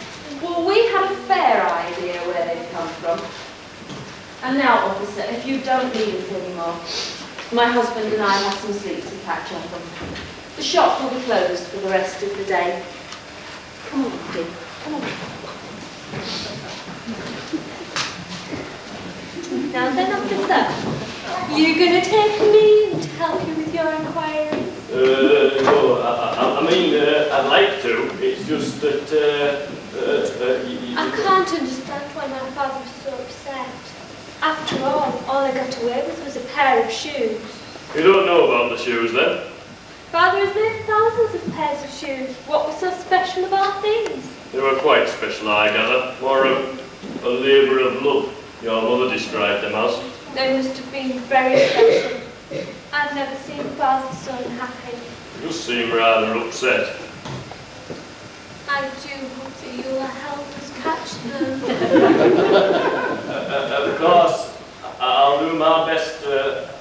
Well, we had a fair idea where they'd come from. And now, officer, if you don't need us anymore, my husband and I have some sleep to catch up on. The shop will be closed for the rest of the day. Come on, Dick. Come on. Now then, officer, you gonna take me to help you with your inquiries? No, I mean, I'd like to. It's just that, I can't understand why my father was so upset. After all I got away with was a pair of shoes. You don't know about the shoes, then? Father has made thousands of pairs of shoes. What was so special about these? They were quite special, I gather. More of a labour of love, your mother described them as. They must have been very special. I've never seen Father so unhappy. You seem rather upset. I do hope that you will help us catch them. Of course, I'll do my best.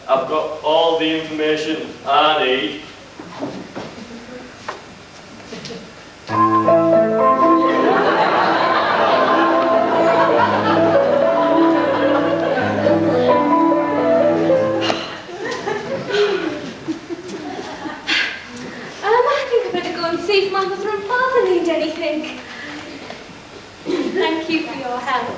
I've got all the information I need. See if my mother and father need anything. Thank you for your help.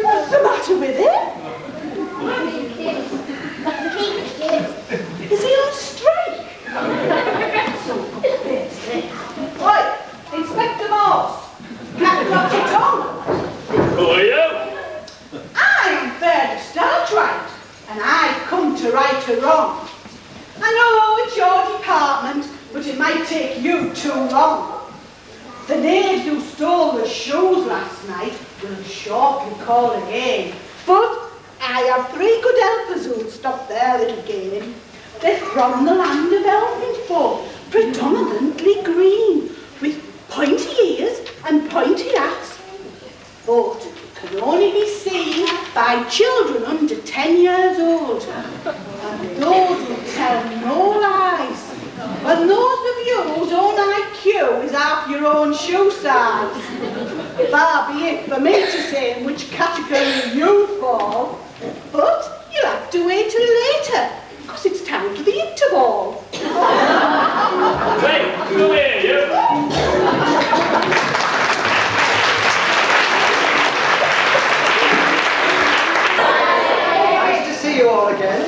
What's the matter with him? Is he on strike? Oi, Inspector Morse, can't got your tongue. Who are you? I'm there to start right, and I've come to right a wrong. I know it's your department, but it might take you too long. The knaves who stole the shoes last night will shortly call again, but I have 3 good helpers who'll stop their little game. They're from the land of elfin folk, predominantly green, with pointy ears and pointy hats. But can only be seen by children under 10 years old. And those will tell no lies. And those of you whose own IQ is half your own shoe size. Far be it for me to say in which category you fall, but you'll have to wait till later, because it's time for the interval. Hey, come here, you! Nice to see you all again.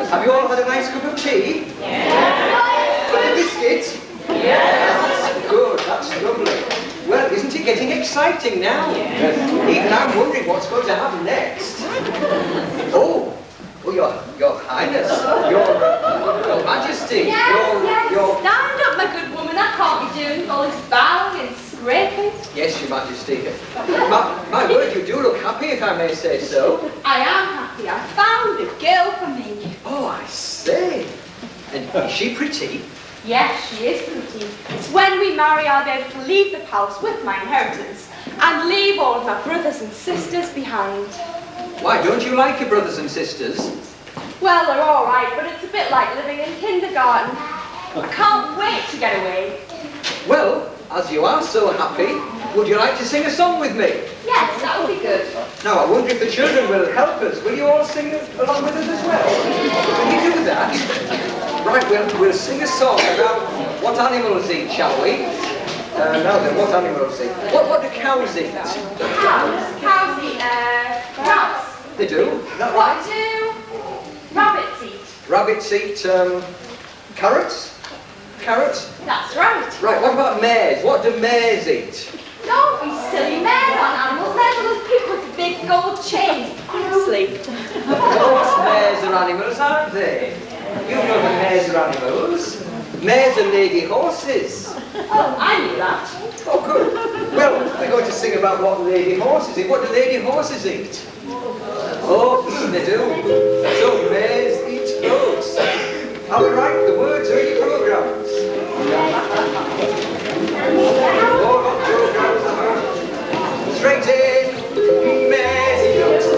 Have you all had a nice cup of tea? Yes. And biscuits? Yes. Good, that's lovely. Well, isn't it getting exciting now? Yes. Even I'm wondering what's going to happen next. Oh, your Highness, your Majesty, Yes. your... Stand up, my good woman. I can't be doing all this bowing and scraping. Yes, Your Majesty. My word, you do look happy, if I may say so. I am happy. I found a girl for me. Oh, I say. And is she pretty? Yes, she is pretty. It's when we marry, I'll be able to leave the palace with my inheritance and leave all of my brothers and sisters behind. Why, don't you like your brothers and sisters? Well, they're all right, but it's a bit like living in kindergarten. I can't wait to get away. Well, as you are so happy, would you like to sing a song with me? Yes, that would be good. Now, I wonder if the children will help us. Will you all sing along with us as well? Can you do that? Right, we'll sing a song about what animals eat, shall we? Now then, what animals eat? What do cows eat? Cows eat, rats. They do? Is that What right? do rabbits eat? Rabbits eat carrots? Carrots? That's right. Right, what about mares? What do mares eat? Don't be silly, mares aren't animals. They're little people with big gold chains. Honestly. Of course, mares are animals, aren't they? You know that mares are animals. Mares are lady horses. Oh, I knew that. Oh, good. Well, we're going to sing about what lady horses eat. What do lady horses eat? Oh, they do. So mares eat oats. Are we right? The words are in your programmes. All got programmes, straight in. Mares eat oats.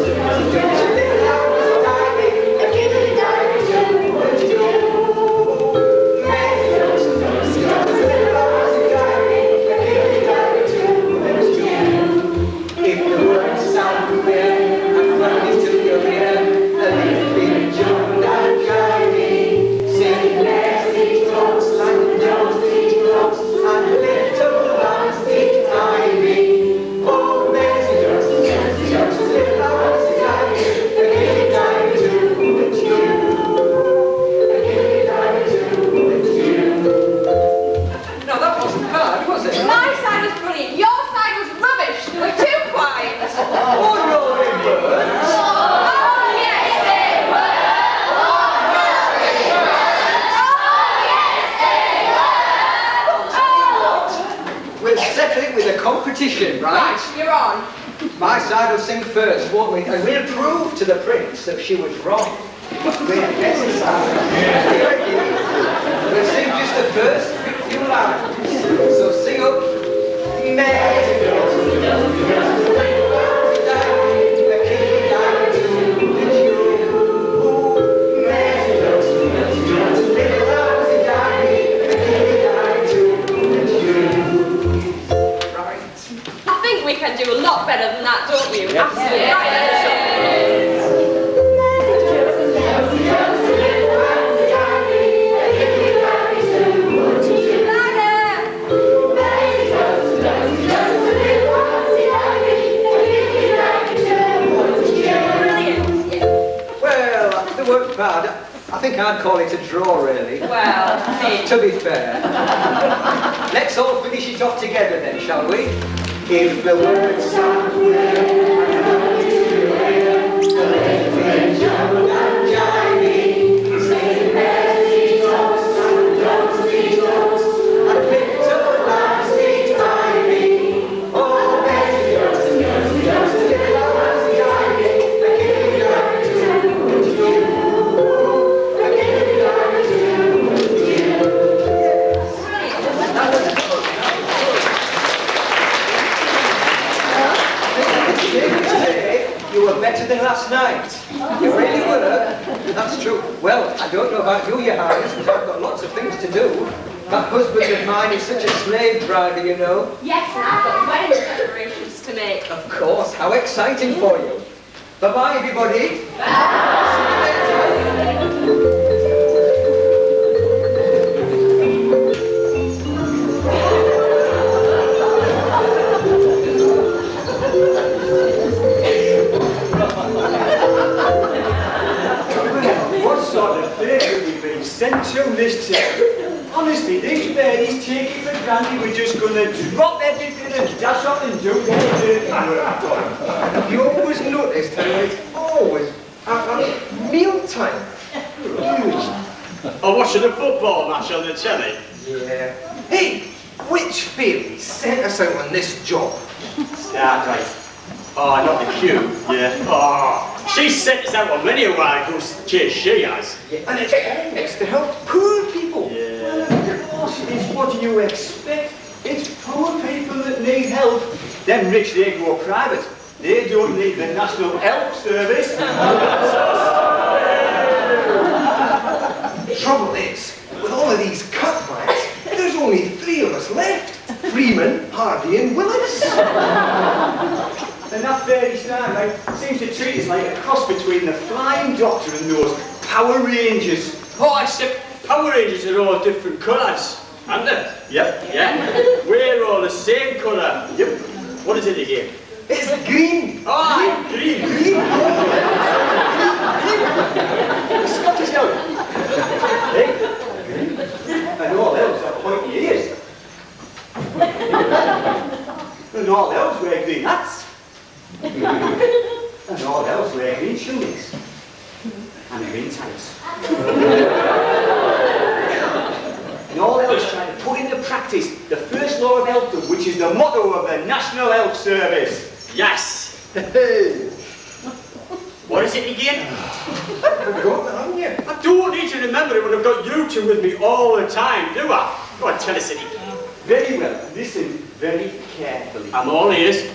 Competition, right? You're on. My side will sing first, won't we? And we'll prove to the prince that she was wrong. But we're necessary. We'll sing just the first few lines. So sing up. We can do a lot better than that, don't we? Yep. Absolutely. Right, Well, they worked hard. I think I'd call it a draw, really. Well, to be fair. Let's all finish it off together then, shall we? If the words sound weird, I know it's too rare. Let jump and jivey, sing merry toast and don't be toast, and little lambs eat ivy. Oh, merry toast, little lambs eat ivy, a kitty ivy to you, a kitty ivy to you. That was good. Today, you were better than last night. You really were. That's true. Well, I don't know about you, your Highness, but I've got lots of things to do. That husband of mine is such a slave driver, you know. yes, and I've got wedding preparations to make. Of course. How exciting for you. Bye-bye, everybody. Bye. See you later. Sent to this town. Honestly, these ladies take it for granted we're just going to drop everything and dash on and do their dirty work. Have you always noticed how it's always at mealtime? I'm watching a football match on the telly. Yeah. Hey, which field sent us out on this job? Yeah, right. Oh, not the queue. Yeah. Oh, she sent us out on many a while ago, cheers she has. Yeah, and it's always to help poor people. Yeah. Well, of course it is. What do you expect? It's poor people that need help. Them rich, they go private. They don't need the National Health Service. The trouble is, with all of these cut lines, there's only 3 of us left. Freeman, Hardy and Willis. And that fairy star, right, seems to treat us like a cross between the Flying Doctor and those Power Rangers. Oh, except Power Rangers are all different colours, aren't they? Yep. Yeah. We're all the same colour. Yep. What is it again? It's green. Oh, aye, green. Scottish elf. Hey? And all elves have pointy ears. And all elves wear green hats. And all elves wear green shoes. And green tights. And all elves try to put into practice the first law of elfdom, which is the motto of the National Elf Service. Yes. Hey. What is it again? Forgotten, haven't you? I don't need to remember it when I've got you two with me all the time, do I? Go on, tell us it again. Very well. Listen very carefully. I'm all ears.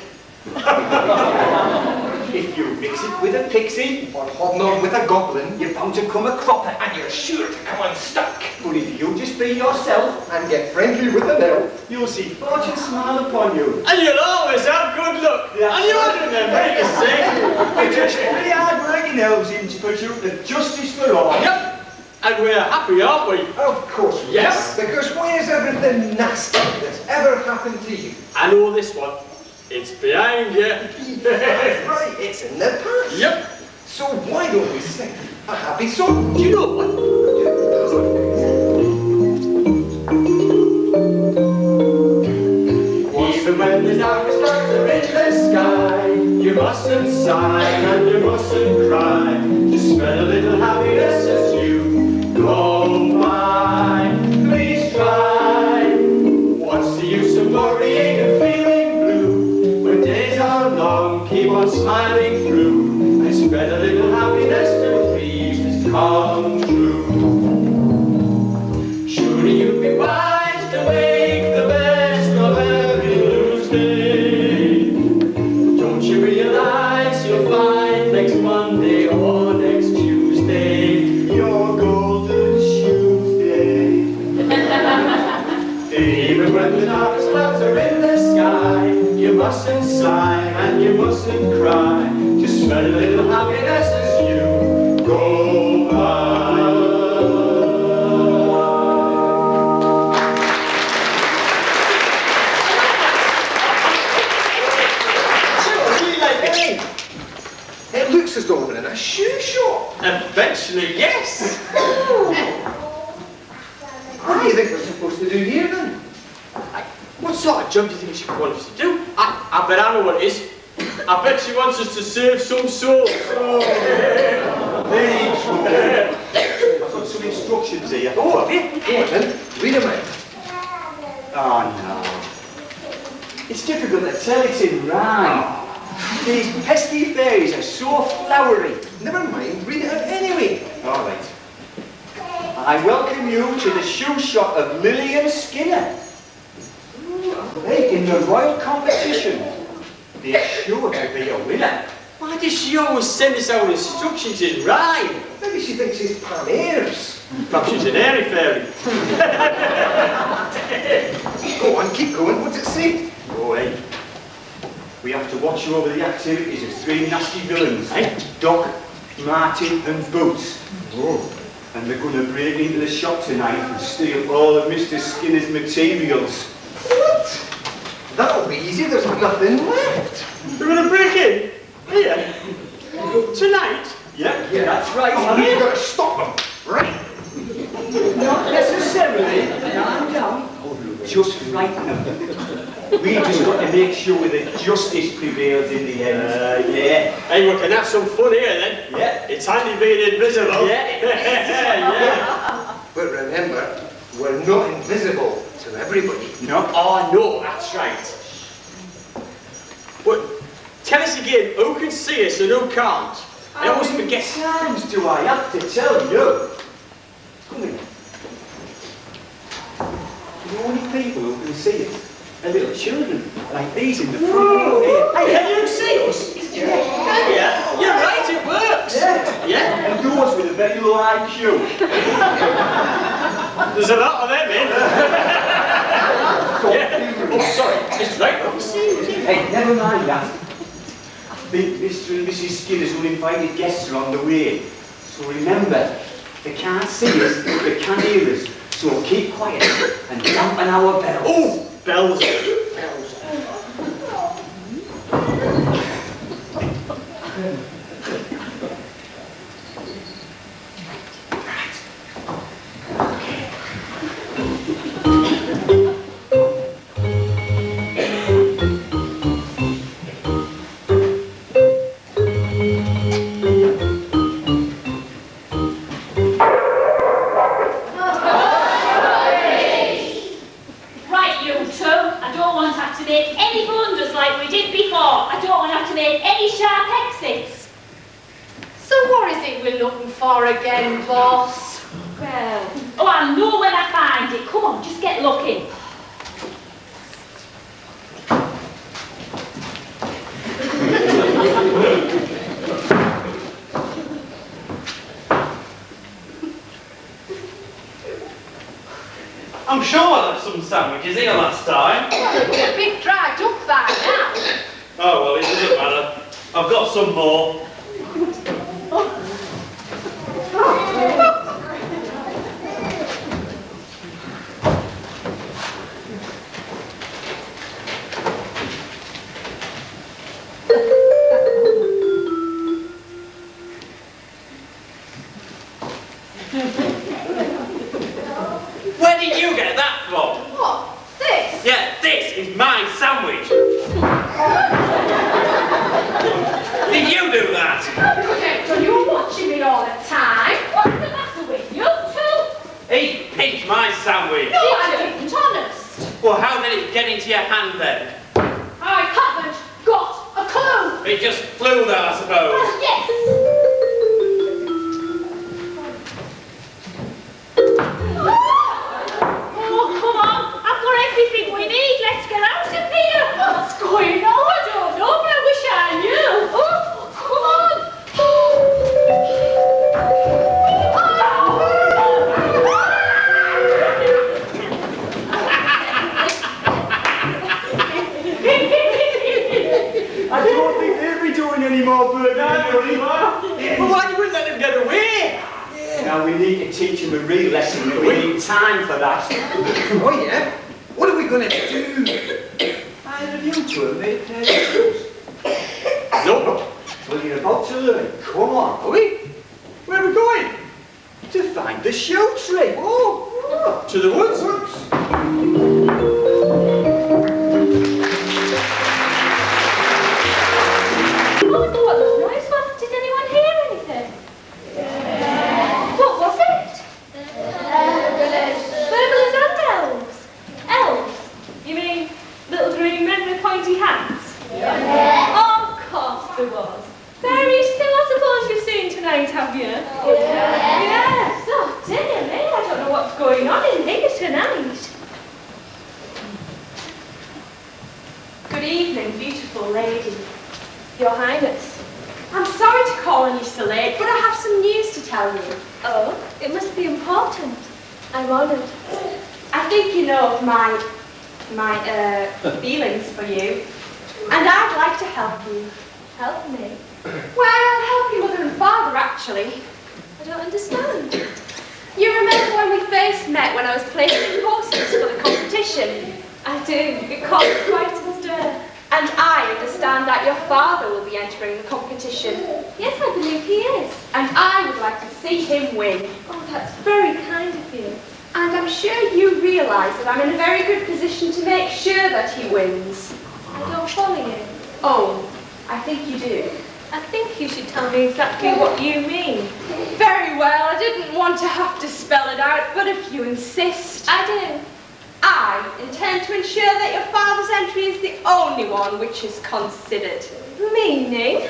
If you mix it with a pixie, Or hobnob with a goblin. you're bound to come a cropper. And you're sure to come unstuck. But if you just be yourself, And get friendly with an elf. you'll see fortune smile upon you. And you'll always have good luck. That's And you won't remember it, you see. We're just pretty hard-working elves in pursuit of justice for all. Yep. And we're happy, aren't we? Of course we Yes. are, because where's everything nasty that's ever happened to you? I know this one. It's behind you. That's right, it's in the past. Yep. So why don't we sing a happy song? Do you know what? Even when the darkest clouds are in the sky, you mustn't sigh and you mustn't cry. Just spread a little happiness as you go by. Please try. What's the use of worrying and feeling blue? When days are long, keep on smiling through. And spread a little happiness till dreams come true. Surely you'd be wise to make the best of every loose day. Don't you realize you'll find next Monday or next Tuesday your golden shoes day? Even when the darkest clouds are in the sky, you mustn't sigh and you mustn't cry. Just spread a little happiness as you go by. It looks as though we're in a shoe shop. Eventually, yes. What do you think we're supposed to do here then? What sort of job do you think she wants us to do? I bet I know what it is. I bet she wants us to save some souls. Very true. I've got some instructions here. Oh, have you? Go on then, read them out. Oh no. It's difficult to tell it's in rhyme. These pesky fairies are so flowery. Never mind, read it out anyway. All right. I welcome you to the shoe shop of Lillian Skinner. Hey, in the royal competition, they're sure to be a winner. Why does she always send us our instructions in rhyme? Maybe she thinks she's Pam Ayres. Perhaps she's an airy fairy. Go on, keep going. What's it say? Oh, hey. We have to watch over the activities of 3 nasty villains, Doc, Martin and Boots. Oh. And they're going to break into the shop tonight and steal all of Mr. Skinner's materials. What? That'll be easy, there's nothing left. We're going to break in? Here? Tonight? Yeah, that's right. Oh, you've got to stop them. Right. Not necessarily. Calm down. Just frighten them. We just got to make sure that justice prevails in the end. Yeah. Hey, we can have some fun here then. Yeah. It's handy being invisible. Yeah. Yeah. But remember, we're not invisible to everybody. No. Oh, no, that's right. But tell us again, who can see us and who can't? I always forget. How many times do I have to tell you? Come here. The only people who can see us are little children, like these in the front row here. Hey, can you see us? Yeah. Yeah. You're right, it works. Yeah. Yeah. And those with a very low IQ. There's a lot of them in. Oh, sorry, Mr. Rainbow. Hey, never mind that. I think Mr. and Mrs. Skinner's uninvited guests are on the way. So remember, they can't see us, they can't hear us. So keep quiet and dampen our bells. Oh, bells. Again, boss. Well, oh, I'll know when I find it. Come on, just get looking. I'm sure I left some sandwiches here last time. Well, it'll be a bit dried up by now. Oh, well, it doesn't matter. I've got some more. Where did you get that from? What? This? Yeah, this is my sandwich. Did you do that? Protector, you're watching me all the time. What's the matter with you two? He picked my sandwich. No, I didn't, honest. Well, how did it get into your hand then? I haven't got a clue. It just flew there, I suppose. Well, yes. Oh, come on. I've got everything we need. Let's get out of here. What's going on? I don't know, but I wish I knew. Oh, come on. I don't think they'll be doing any more bird anymore. Well, why you wouldn't let them get away? Now we need to teach them a real lesson, and we need time for that. Oh yeah? What are we going to do? Either of you two have made their shoes. No. Well, you're about to learn. Come on. Are we? Where are we going? To find the shoe tree. Oh, To the woods. Oh, what was the noise was? Did anyone hear anything? What was it? Burglars and elves. Elves? You mean little green men with pointy hats? Of course there was. Fairies too, I suppose you've seen tonight, have you? Yes. Oh, dear me, I don't know what's going on in here tonight. Good evening, beautiful lady. Your Highness. I'm sorry to call on you so late, but I have some news to tell you. Oh, it must be important. I'm honoured. I think you know of my feelings for you, and I'd like to help you. Help me. Well, help your mother and father, actually. I don't understand. You remember when we first met when I was placing horses for the competition? I do. It caused quite a stir. And I understand that your father will be entering the competition. Yes, I believe he is. And I would like to see him win. Oh, that's very kind of you. And I'm sure you realise that I'm in a very good position to make sure that he wins. I don't follow you. Oh, I think you do. I think you should tell me exactly what you mean. Very well, I didn't want to have to spell it out, but if you insist... I do. I intend to ensure that your father's entry is the only one which is considered. Meaning?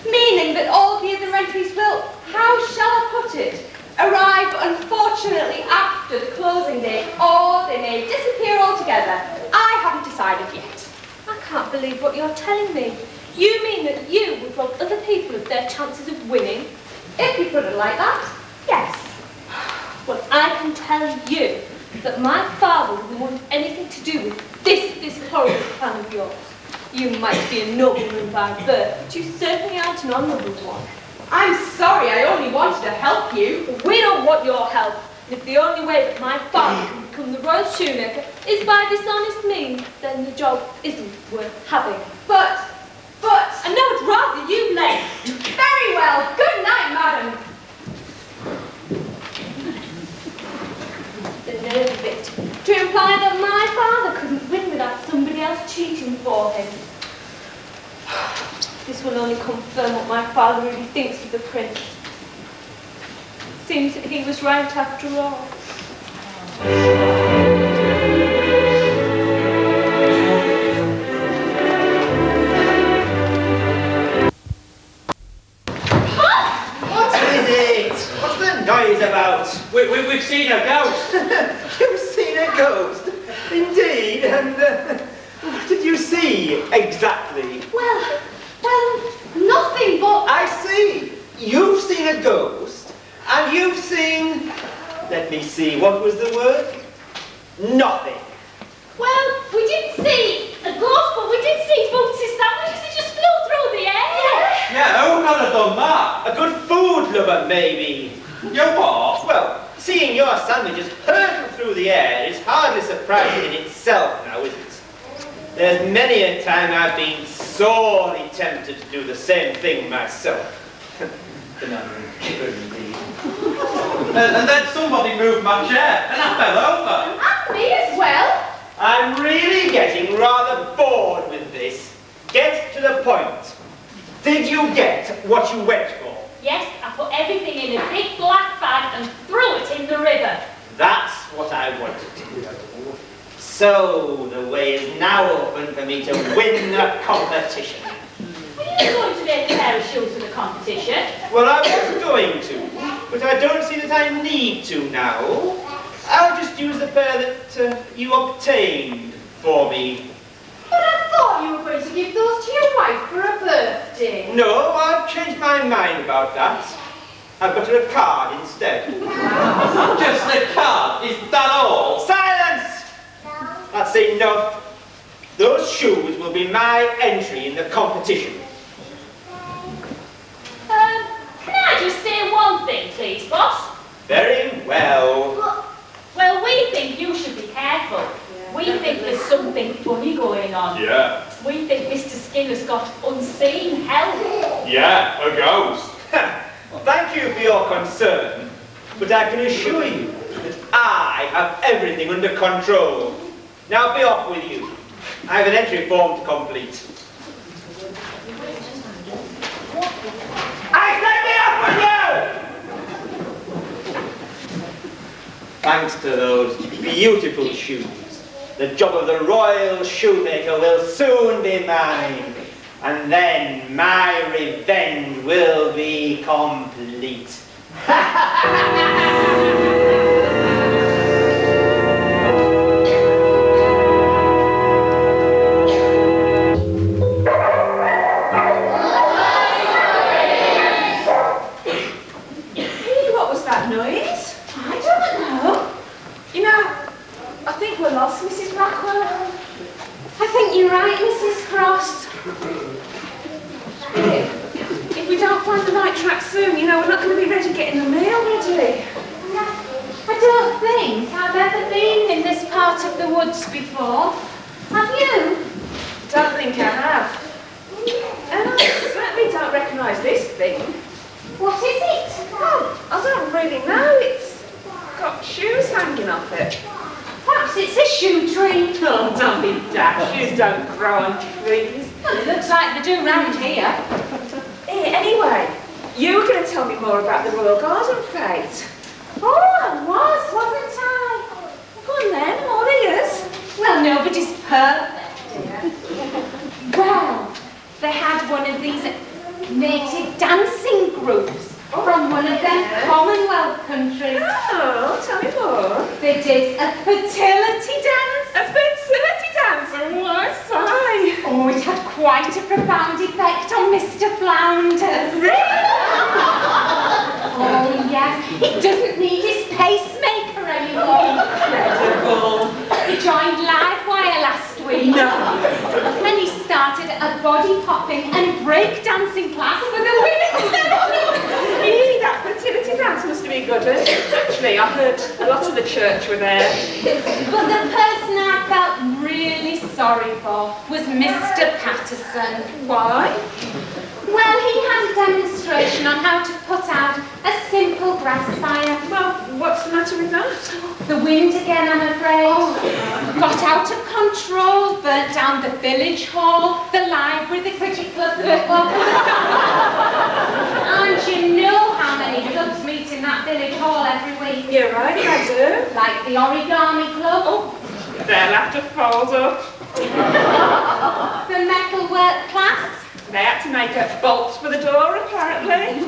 Meaning that all the other entries will, how shall I put it, arrive unfortunately after the closing date, or they may disappear altogether. I haven't decided yet. I can't believe what you're telling me. You mean that you would rob other people of their chances of winning? If you put it like that, yes. Well, I can tell you that my father wouldn't want anything to do with this this horrible plan of yours. You might be a nobleman by birth, but you certainly aren't an honourable one. I'm sorry, I only wanted to help you. We don't want your help. And if the only way that my father can become the royal shoemaker is by dishonest means, then the job isn't worth having. But, I know it's rather you left. very well. Good night, madam. The nerve of it, to imply that my father couldn't win without somebody else cheating for him. This will only confirm what my father really thinks of the prince. Seems that he was right after all. What is it? What's the noise about? We've seen a ghost. You've seen a ghost? Indeed, and what did you see exactly? Well, nothing but... I see. You've seen a ghost, and you've seen... Let me see, what was the word? Nothing. Well, we didn't see a ghost, but we did see Boots's sandwiches that just flew through the air. Yeah, who could have done that? A good food lover, maybe. You what? Well, seeing your sandwiches hurtle through the air is hardly surprising in itself now, is it? There's many a time I've been sorely tempted to do the same thing myself. Banana and kipper, indeed. And then somebody moved my chair, and I fell over. And me as well. I'm really getting rather bored with this. Get to the point. Did you get what you went for? Yes, I put everything in a big black bag and threw it in the river. That's what I wanted to do. So, the way is now open for me to win the competition. Are you going to make a pair of shoes for the competition? Well, I was going to, but I don't see that I need to now. I'll just use the pair that you obtained for me. But I thought you were going to give those to your wife for a birthday. No, I've changed my mind about that. I've got her a card instead. Just a card? Is that all? Silence! That's enough. Those shoes will be my entry in the competition. Can I just say one thing, please, boss? Very well. Well, we think you should be careful. We think there's something funny going on. Yeah. We think Mr. Skinner's got unseen help. Yeah, a ghost. Thank you for your concern, but I can assure you that I have everything under control. Now be off with you. I have an entry form to complete. I said be off with you! Thanks to those beautiful shoes, the job of the royal shoemaker will soon be mine. And then my revenge will be complete. What was that noise? I don't know. You know, I think we're lost, Mrs. Blackwell. I think you're right, Mrs. Cross. If we don't find the right track soon, you know, we're not going to be ready getting the mail ready. I don't think I've ever been in this part of the woods before. Have you? Don't think I have. And I certainly don't recognise this thing. What is it? Oh, I don't really know. It's got shoes hanging off it. Perhaps it's a shoe tree. Oh, don't be daft. Shoes don't grow on trees. Well, it looks like they do round here. Anyway, you were going to tell me more about the Royal Garden Fete. Oh, I wasn't I? Go on then, all ears. Well, nobody's perfect, dear. Well, they had one of these native dancing groups from one of them Commonwealth countries. Oh, tell me more. They did a fertility dance. A fertility dance? Oh, I say. Oh, it had quite a profound effect on Mr. Flounders. Really? Oh, yes. He doesn't need his pacemaker anymore. Incredible. He joined Livewire last week. No, body popping and break dancing class for the women's section. Hey, that fertility dance must have been good. Actually, I heard a lot of the church were there. But the person I felt really sorry for was Mr. Patterson. Why? Well, he had a demonstration on how to put out a simple grass fire. Well, what's the matter with that? The wind again, I'm afraid. Got out of control, burnt down the village hall, the library, the cricket club, the football club. And you know how many clubs meet in that village hall every week. You're right, I do. Like the origami club. They'll have to fold up. The metalwork class. They had to make up bolts for the door, apparently.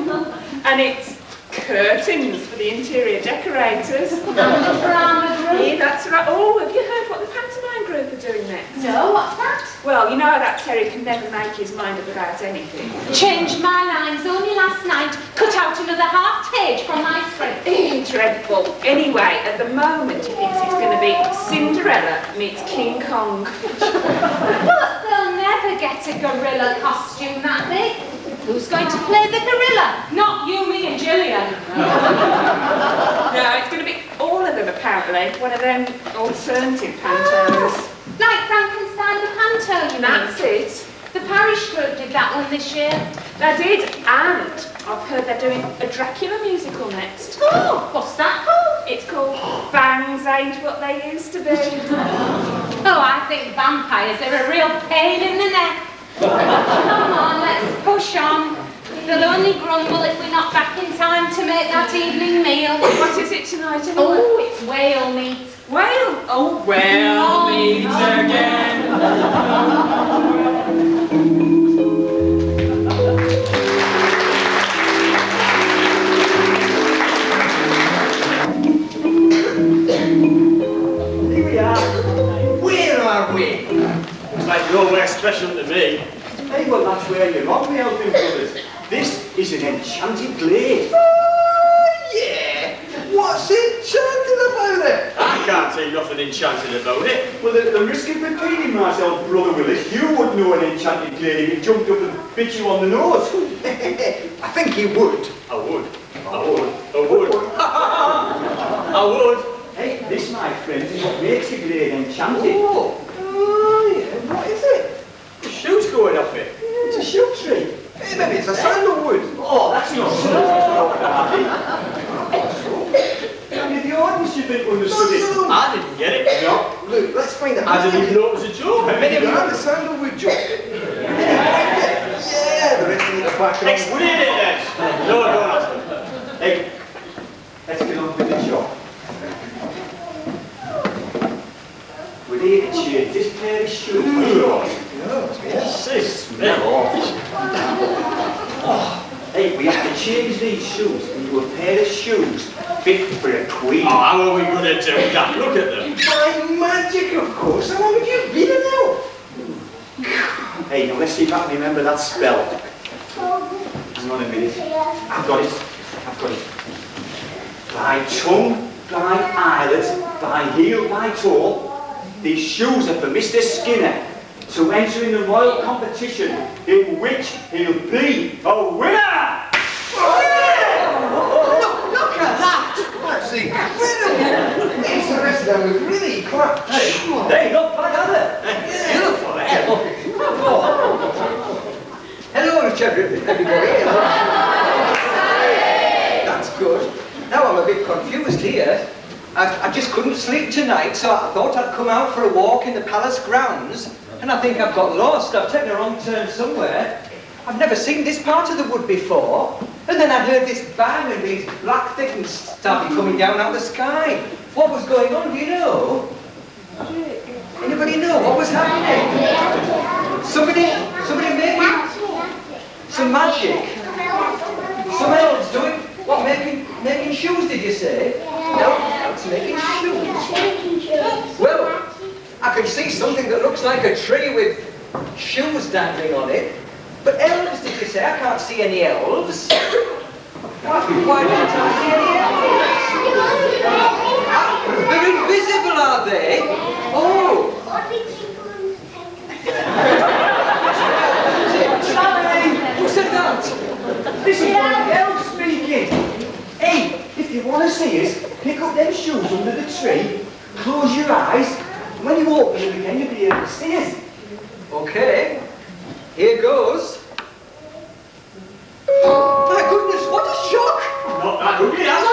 And it's curtains for the interior decorators. And the drama group. Yeah, that's right. Oh, have you heard what the pantomime group are doing next? No, what's that? Well, you know that Terry can never make his mind up about anything. Changed my lines only last night. Cut out another half page from my script. Dreadful. Anyway, at the moment he thinks it's going to be Cinderella meets King Kong. But they'll never get a gorilla costume that big. Who's going to play the gorilla? Not you, me and Gillian. No, it's going to be all of them, apparently. One of them alternative pantos. Like Frankenstein the panto, you mean? That's it. The parish group did that one this year. They did, and I've heard they're doing a Dracula musical next. Oh, what's that called? It's called Bangs Ain't What They Used to Be. Oh, I think vampires are a real pain in the neck. Come on, let's push on. They'll only grumble if we're not back in time to make that evening meal. What is it tonight anyway? Oh, it's whale meat. Whale? Oh, whale meat again. Here we are. Where are we? It's like nowhere special to me. Hey, well, that's where you're on, the Elves brothers. This is an enchanted glade. Oh, yeah. What's enchanted about it? I can't see nothing enchanted about it. Well, the risk of repeating myself, Brother Willis, you would know an enchanted glade if he jumped up and bit you on the nose. I think he would. I would. I would. I would. I would. Hey, this, my friends, is what makes the glade enchanted. Oh, yeah. What is it? The shoe's going off it. It's a shoe tree. Hey, maybe it's a sandalwood. Oh, that's not so. How did the audience you think understood it? No. I didn't get it. No. Look, let's find out. I didn't even know it was a joke. Maybe the sandalwood joke. Yeah, the rest of the background. Explain it then. No, don't ask them. Hey, let's get on with the job. We're here to change this pair of shoes for yours. They smell awful. Hey, we have to change these shoes into a pair of shoes fit for a queen. Oh, how are we going to do that? Look at them. By magic, of course. How long have you been now? Hey, now let's see if I can remember that spell. Hang on a minute. I've got it. I've got it. By tongue, by eyelet, by heel, by toe, these shoes are for Mr. Skinner to enter in the royal competition in which he'll be a winner! Look at that! That's incredible! Interesting, we really clapped. Hey, not bad, are they? Beautiful, eh? Hello, everybody. That's good. Now I'm a bit confused here. I just couldn't sleep tonight, so I thought I'd come out for a walk in the palace grounds, and I think I've got lost. I've taken a wrong turn somewhere. I've never seen this part of the wood before. And then I heard this bang and these black things started coming down out of the sky. What was going on, do you know? Anybody know what was happening? Somebody making some magic. Some elves doing what? Making shoes, did you say? No, elves making shoes. Well, I can see something that looks like a tree with shoes dangling on it. But elves, did you say? I can't see any elves. Why don't I see any elves? They're invisible, are they? Oh. you want to see us, pick up them shoes under the tree, close your eyes, and when you open them again, you'll be able to see us. Okay, here goes. My goodness, what a shock! Not that ugly, am I?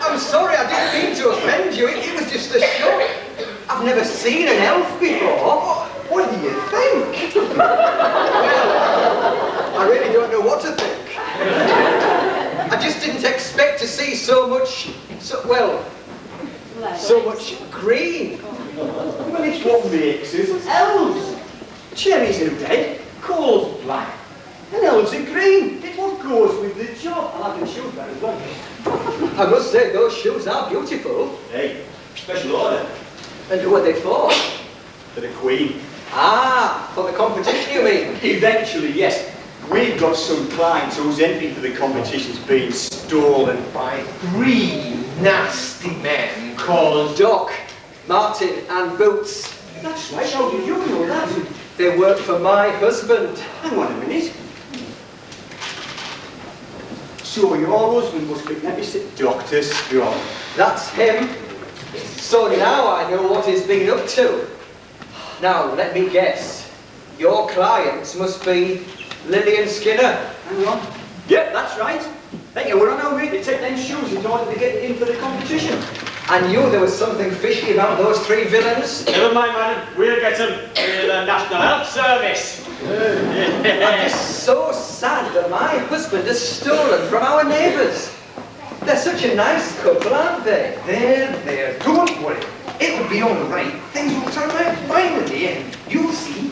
I'm sorry, I didn't mean to offend you. It was just a shock. I've never seen an elf before. What do you think? Well, I really don't know what to think. I just didn't expect to see so much green. Well, it's what makes us elves. Cherries are red, coal's black, and elves are green. It's what goes with the job. I'll have the shoes back as well. I must say, those shoes are beautiful. Hey, special order. And who are they for? For the Queen. Ah, for the competition, you mean? Eventually, yes. We've got some clients whose entry for the competition's been stolen by Three nasty men Called Doc, Martin and Boots. That's right, how did you know that? They work for my husband. Hang on a minute. So your husband must be, let me see, Dr. Strong. That's him. So now I know what he's been up to. Now, let me guess. Your clients must be Lillian Skinner. Hang on. Yep, that's right. Hey, we're on our way to take them shoes in order to get in for the competition. I knew there was something fishy about those three villains. Never mind, madam. We'll get them. We're the National Health Service. I'm so sad that my husband has stolen from our neighbours. They're such a nice couple, aren't they? There, don't worry. It'll be all right. Things will turn out fine in the end. You'll see.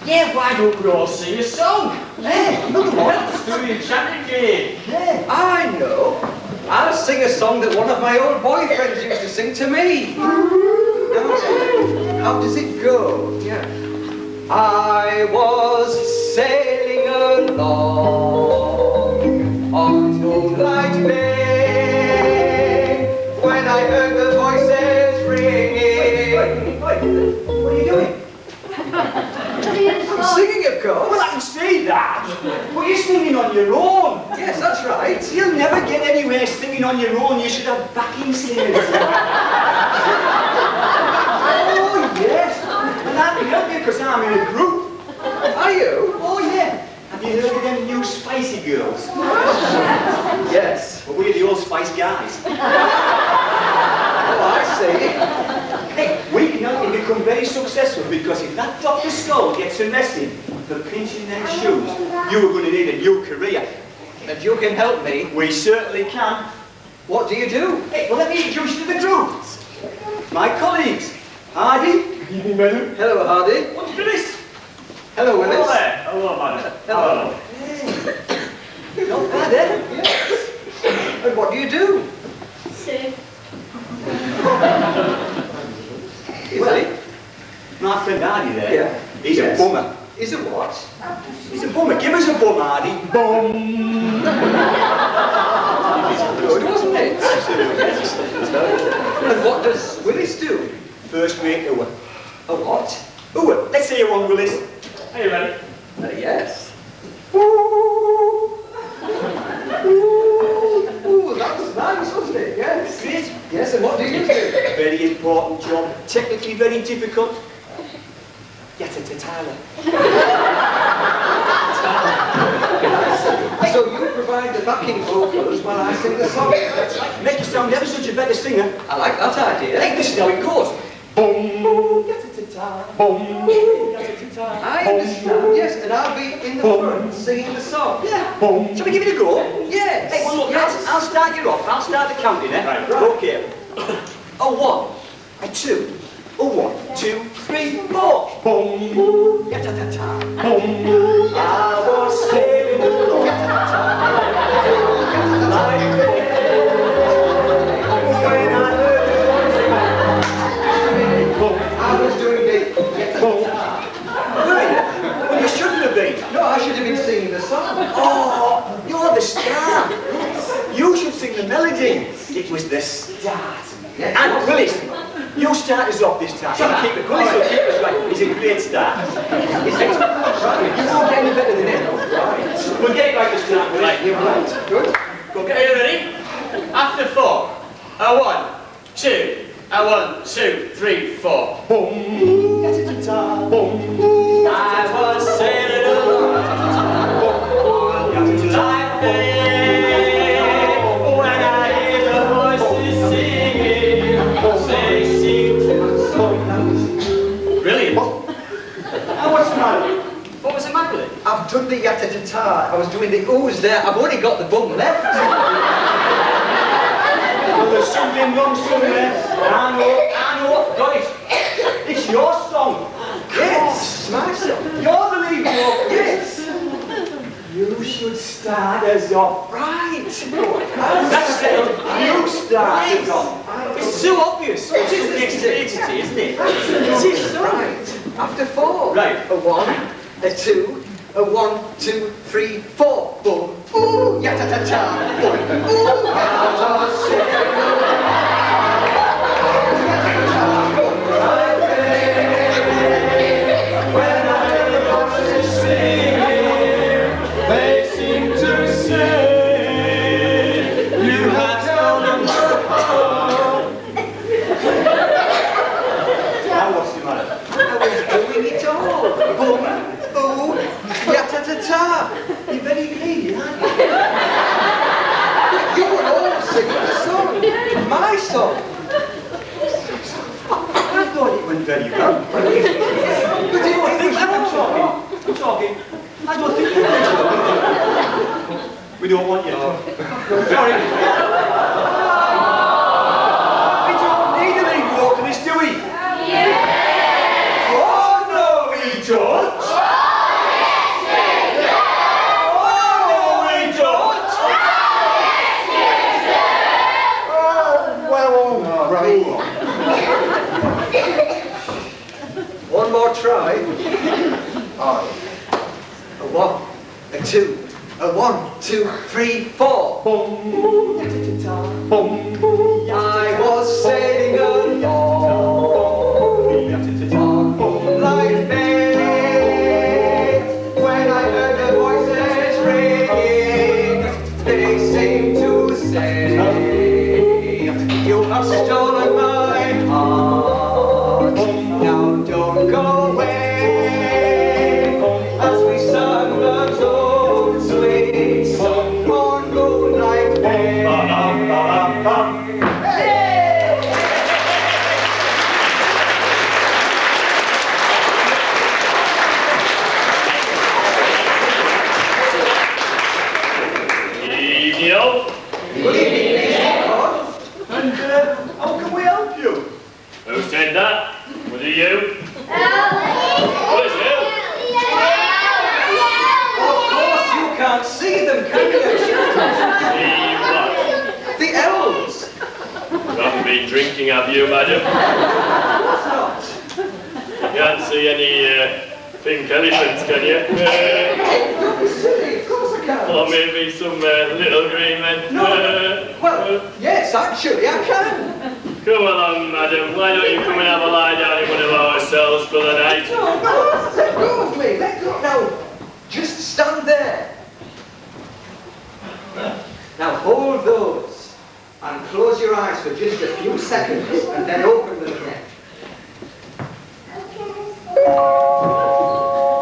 Yeah, why don't we all sing a song? Hey, look what? Let's do the enchanted game. Yeah, I know. I'll sing a song that one of my old boyfriends used to sing to me. How does it go? Yeah. I was sailing along on moonlight bay when I heard the voices ringing. Wait, what are you doing? I'm singing, of course. Well, I can see that. But you're singing on your own. Yes, that's right. You'll never get anywhere singing on your own. You should have backing singers. Oh, yes. And I can help you because I'm in a group. Are you? Oh, yeah. Have you heard of them new Spicy Girls? Yes. Well, we're the old Spice Guys. Oh, I see. Hey, we can help you become very successful because if that Dr. Skull gets a message for pinching them shoes, you are going to need a new career. And you can help me. We certainly can. What do you do? Hey, well, let me introduce you to the group. My colleagues, Hardy. Good evening, madam. Hello, Hardy. What's Willis? Hello, Willis. Hello there. Hello, madam. Hello. Hey. Not bad, eh? Yes. And what do you do? Sue. Well, my friend Hardy there, Yeah. he's Yes. a bummer. Is it what? He's a bummer. Give us a bum, Hardy. Bum. Good, wasn't it? And what does Willis do? First mate, Owen. A what? Owen, let's say you're on, Willis. Hey, madam. Yes. Ooh, that was nice, wasn't it? Yes. Great. Yes, and what do you do? A very important job, technically very difficult. Tyler. So you provide the backing vocals while I sing the song. That's right. Make you sound ever such a better singer. I like that idea. Hey, this is how it goes. Boom. Boom. I understand, yes, and I'll be in the front singing the song. Yeah. Boom. Shall we give it a go? Yes. Hey, well, look, Yes. I'll start you off. I'll start the counting, eh? Right. Okay. A 1, a 2, a 1, 2, 3, 4. Boom. Boom. I was sailing along. Like the when I heard the voice. I was doing the... Well, you shouldn't have been. No, I should have been singing the song. Oh, you're the star. You should sing the melody. It was the start. Yes. And Willis, You start us off this time. Try to keep the colours up, keep us right. It's a great start. It's excellent. You won't get any better than it. Right. We'll get it right this time. Right, you're right. Good. Go, get you ready? After 4. A 1, 2. A 1, 2, 3, 4. Boom. Boom. I was sailing along like this when I hear the voices singing. They seem to sing. Brilliant. Now what's the matter? What was the matter with it? I've done the yatta-ta-ta. I was doing the oohs there. I've only got the bum left. Well, there's something wrong somewhere. I know, got it. It's your song. Yes, it's my song. You're the lead vocal. Yes. You should start us off. Right. That's it. You start us off. It's so obvious. It is the next entity, isn't it? It is right. After 4. Right. A 1, a 2, a 1, 2, 3, 4. Boom. Ooh, yatta-ta-ta. Boom. Ooh, you're very greedy, aren't you? You were all singing the song. My song. I thought it went very well. But it was wrong. I'm talking. I don't think you're We don't want you. Sorry. We don't need a lead vocalist, do we? Yeah. Oh, no, we don't. One more try. A 1, a 2, a 1, 2, 3, 4. Boom. Boom. I was sailing along like this when I heard the voices ringing. They seemed to say, you have stolen my heart. Now don't go away. As we sang the old sweet song on moonlight day. Good evening. And how can we help you? Who said that? Was it you? Was it you? Of course you can't see them, can you? See what? The elves. You haven't been drinking, have you, madam? What's not? You can't see any pink elephants, can you? Don't be silly, of course I can't. Or maybe some little green men? Well, yes, actually I can. Come along, madam. Why don't you come and have a lie down in one of our cells for the night? No, let go of me, let go. Now, just stand there. Now hold those and close your eyes for just a few seconds and then open them again.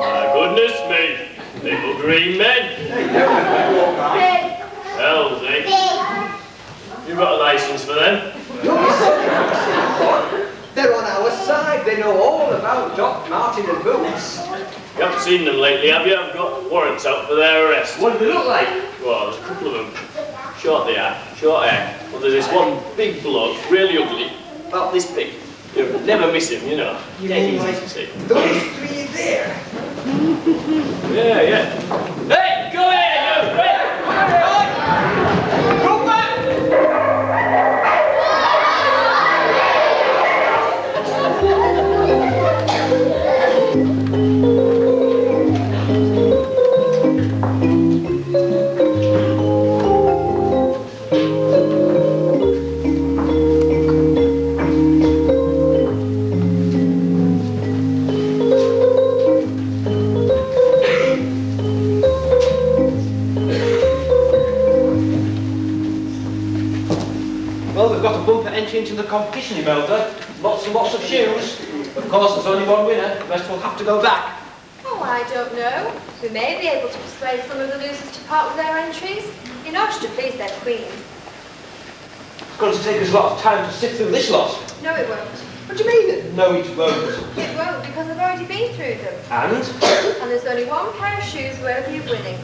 My goodness me. Little green men. Elves, eh? You got a license for them? They're on our side. They know all about Doc Martin and Boots. You haven't seen them lately, have you? I've got warrants out for their arrest. What do they look like? Well, there's a couple of them. Short they are, short hair. Well, there's this one big bloke, really ugly, about this big. You never miss him, you know. Take it easy, see. Those 3 there. Yeah, yeah. Hey, go ahead, you! Hey, go back! Well, we've got a bumper entry into the competition, Imelda. Lots and lots of shoes. Of course, there's only one winner. The rest will have to go back. Oh, I don't know. We may be able to persuade some of the losers to part with their entries in order to please their queen. It's going to take us a lot of time to sift through this lot. No, it won't. What do you mean? No, it won't. It won't, because I've already been through them. And? And there's only one pair of shoes worthy of winning.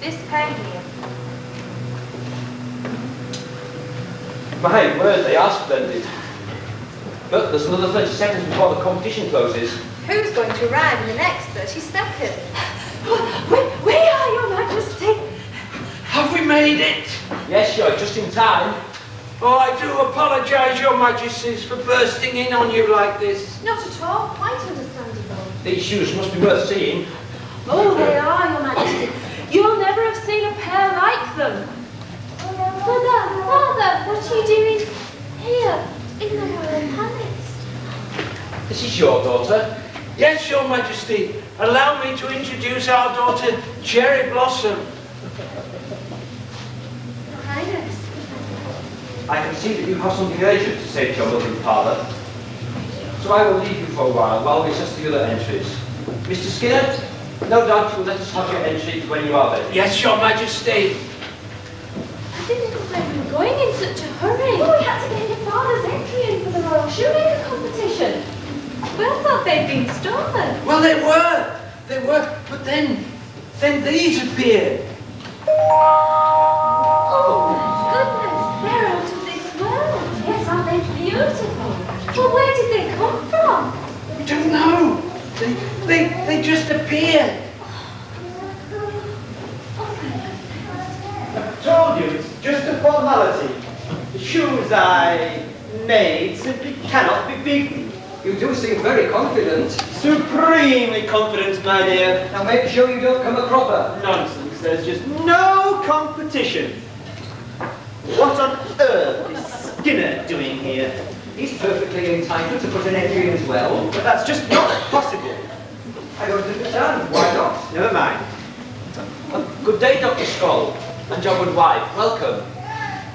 This pair here. My word, they are splendid. But there's another 30 seconds before the competition closes. Who's going to arrive in the next 30 seconds? We are, Your Majesty. Have we made it? Yes, you're just in time. Oh, I do apologise, Your Majesties, for bursting in on you like this. Not at all. Quite understandable. These shoes must be worth seeing. Oh, they are, Your Majesty. You'll never have seen a pair like them. Mother, Father, what are you doing here in the Royal Palace? This is your daughter. Yes, Your Majesty. Allow me to introduce our daughter, Cherry Blossom. Your Highness. I can see that you have something urgent to say to your mother and father. So I will leave you for a while we assess the other entries. Mr. Skinner, no doubt you will let us have your entry when you are ready. Yes, Your Majesty. I didn't know where we were going in such a hurry. Oh, we had to get your father's entry in for the Royal Shoemaker competition. Well, I thought they'd been stolen. Well, they were, but then these appeared. Oh, goodness, they're out of this world. Yes, aren't they beautiful? Well, where did they come from? We don't know. They just appeared. I told you, it's just a formality. The shoes I made simply cannot be beaten. You do seem very confident. Supremely confident, my dear. Now make sure you don't come a cropper. Nonsense, there's just no competition. What on earth is Skinner doing here? He's perfectly entitled to put an entry in as well. But that's just not possible. I don't understand. Why not? Never mind. Good day, Dr. Skoll, and your good wife. Welcome.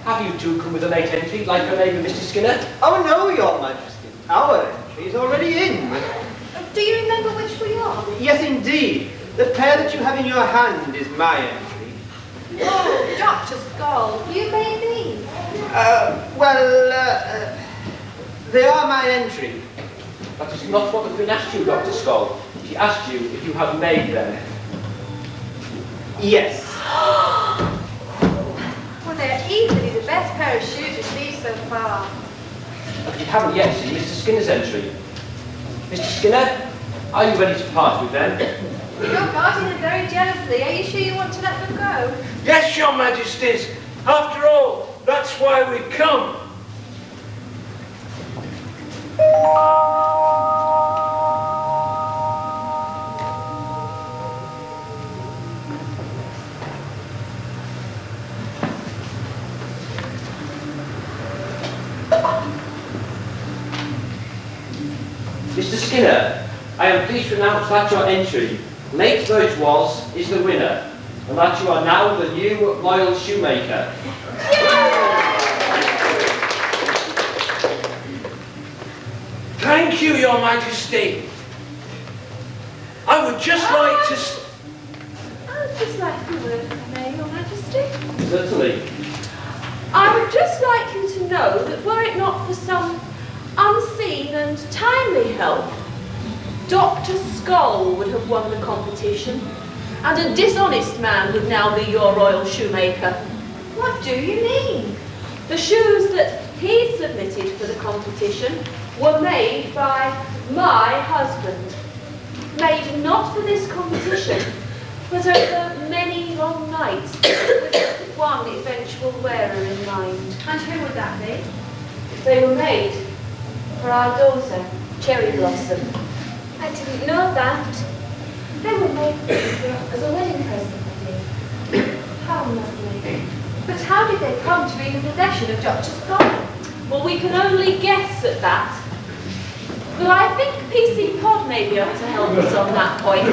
Have you two come with a late entry, like your neighbour, Mr. Skinner? Oh no, Your Majesty. Our entry is already in. Do you remember which we are? Yes, indeed. The pair that you have in your hand is my entry. Oh, Dr. Skoll, you made these. They are my entry. That is not what the Queen asked you, Dr. Skoll. She asked you if you have made them. Yes. Well, they're easily the best pair of shoes we've seen so far. But you haven't yet seen Mr. Skinner's entry. Mr. Skinner, are you ready to part with them? You're guarding them very jealously. Are you sure you want to let them go? Yes, Your Majesties. After all, that's why we come. Mr. Skinner, I am pleased to announce that your entry, late though it was, is the winner, and that you are now the new Royal Shoemaker. Thank you, Your Majesty. I would just like to... I'd just like a word from me, Your Majesty. Certainly. I would just like you to know that were it not for some unseen and timely help, Dr. Skoll would have won the competition, and a dishonest man would now be your Royal Shoemaker. What do you mean? The shoes that he submitted for the competition were made by my husband. Made not for this competition, but over many long nights, with one eventual wearer in mind. And who would that be? They were made for our daughter, Cherry Blossom. I didn't know that. They were made as a wedding present, I think. How lovely. But how did they come to be in the possession of Dr. Skoll? Well, we can only guess at that. But I think PC Pod may be able to help us on that point.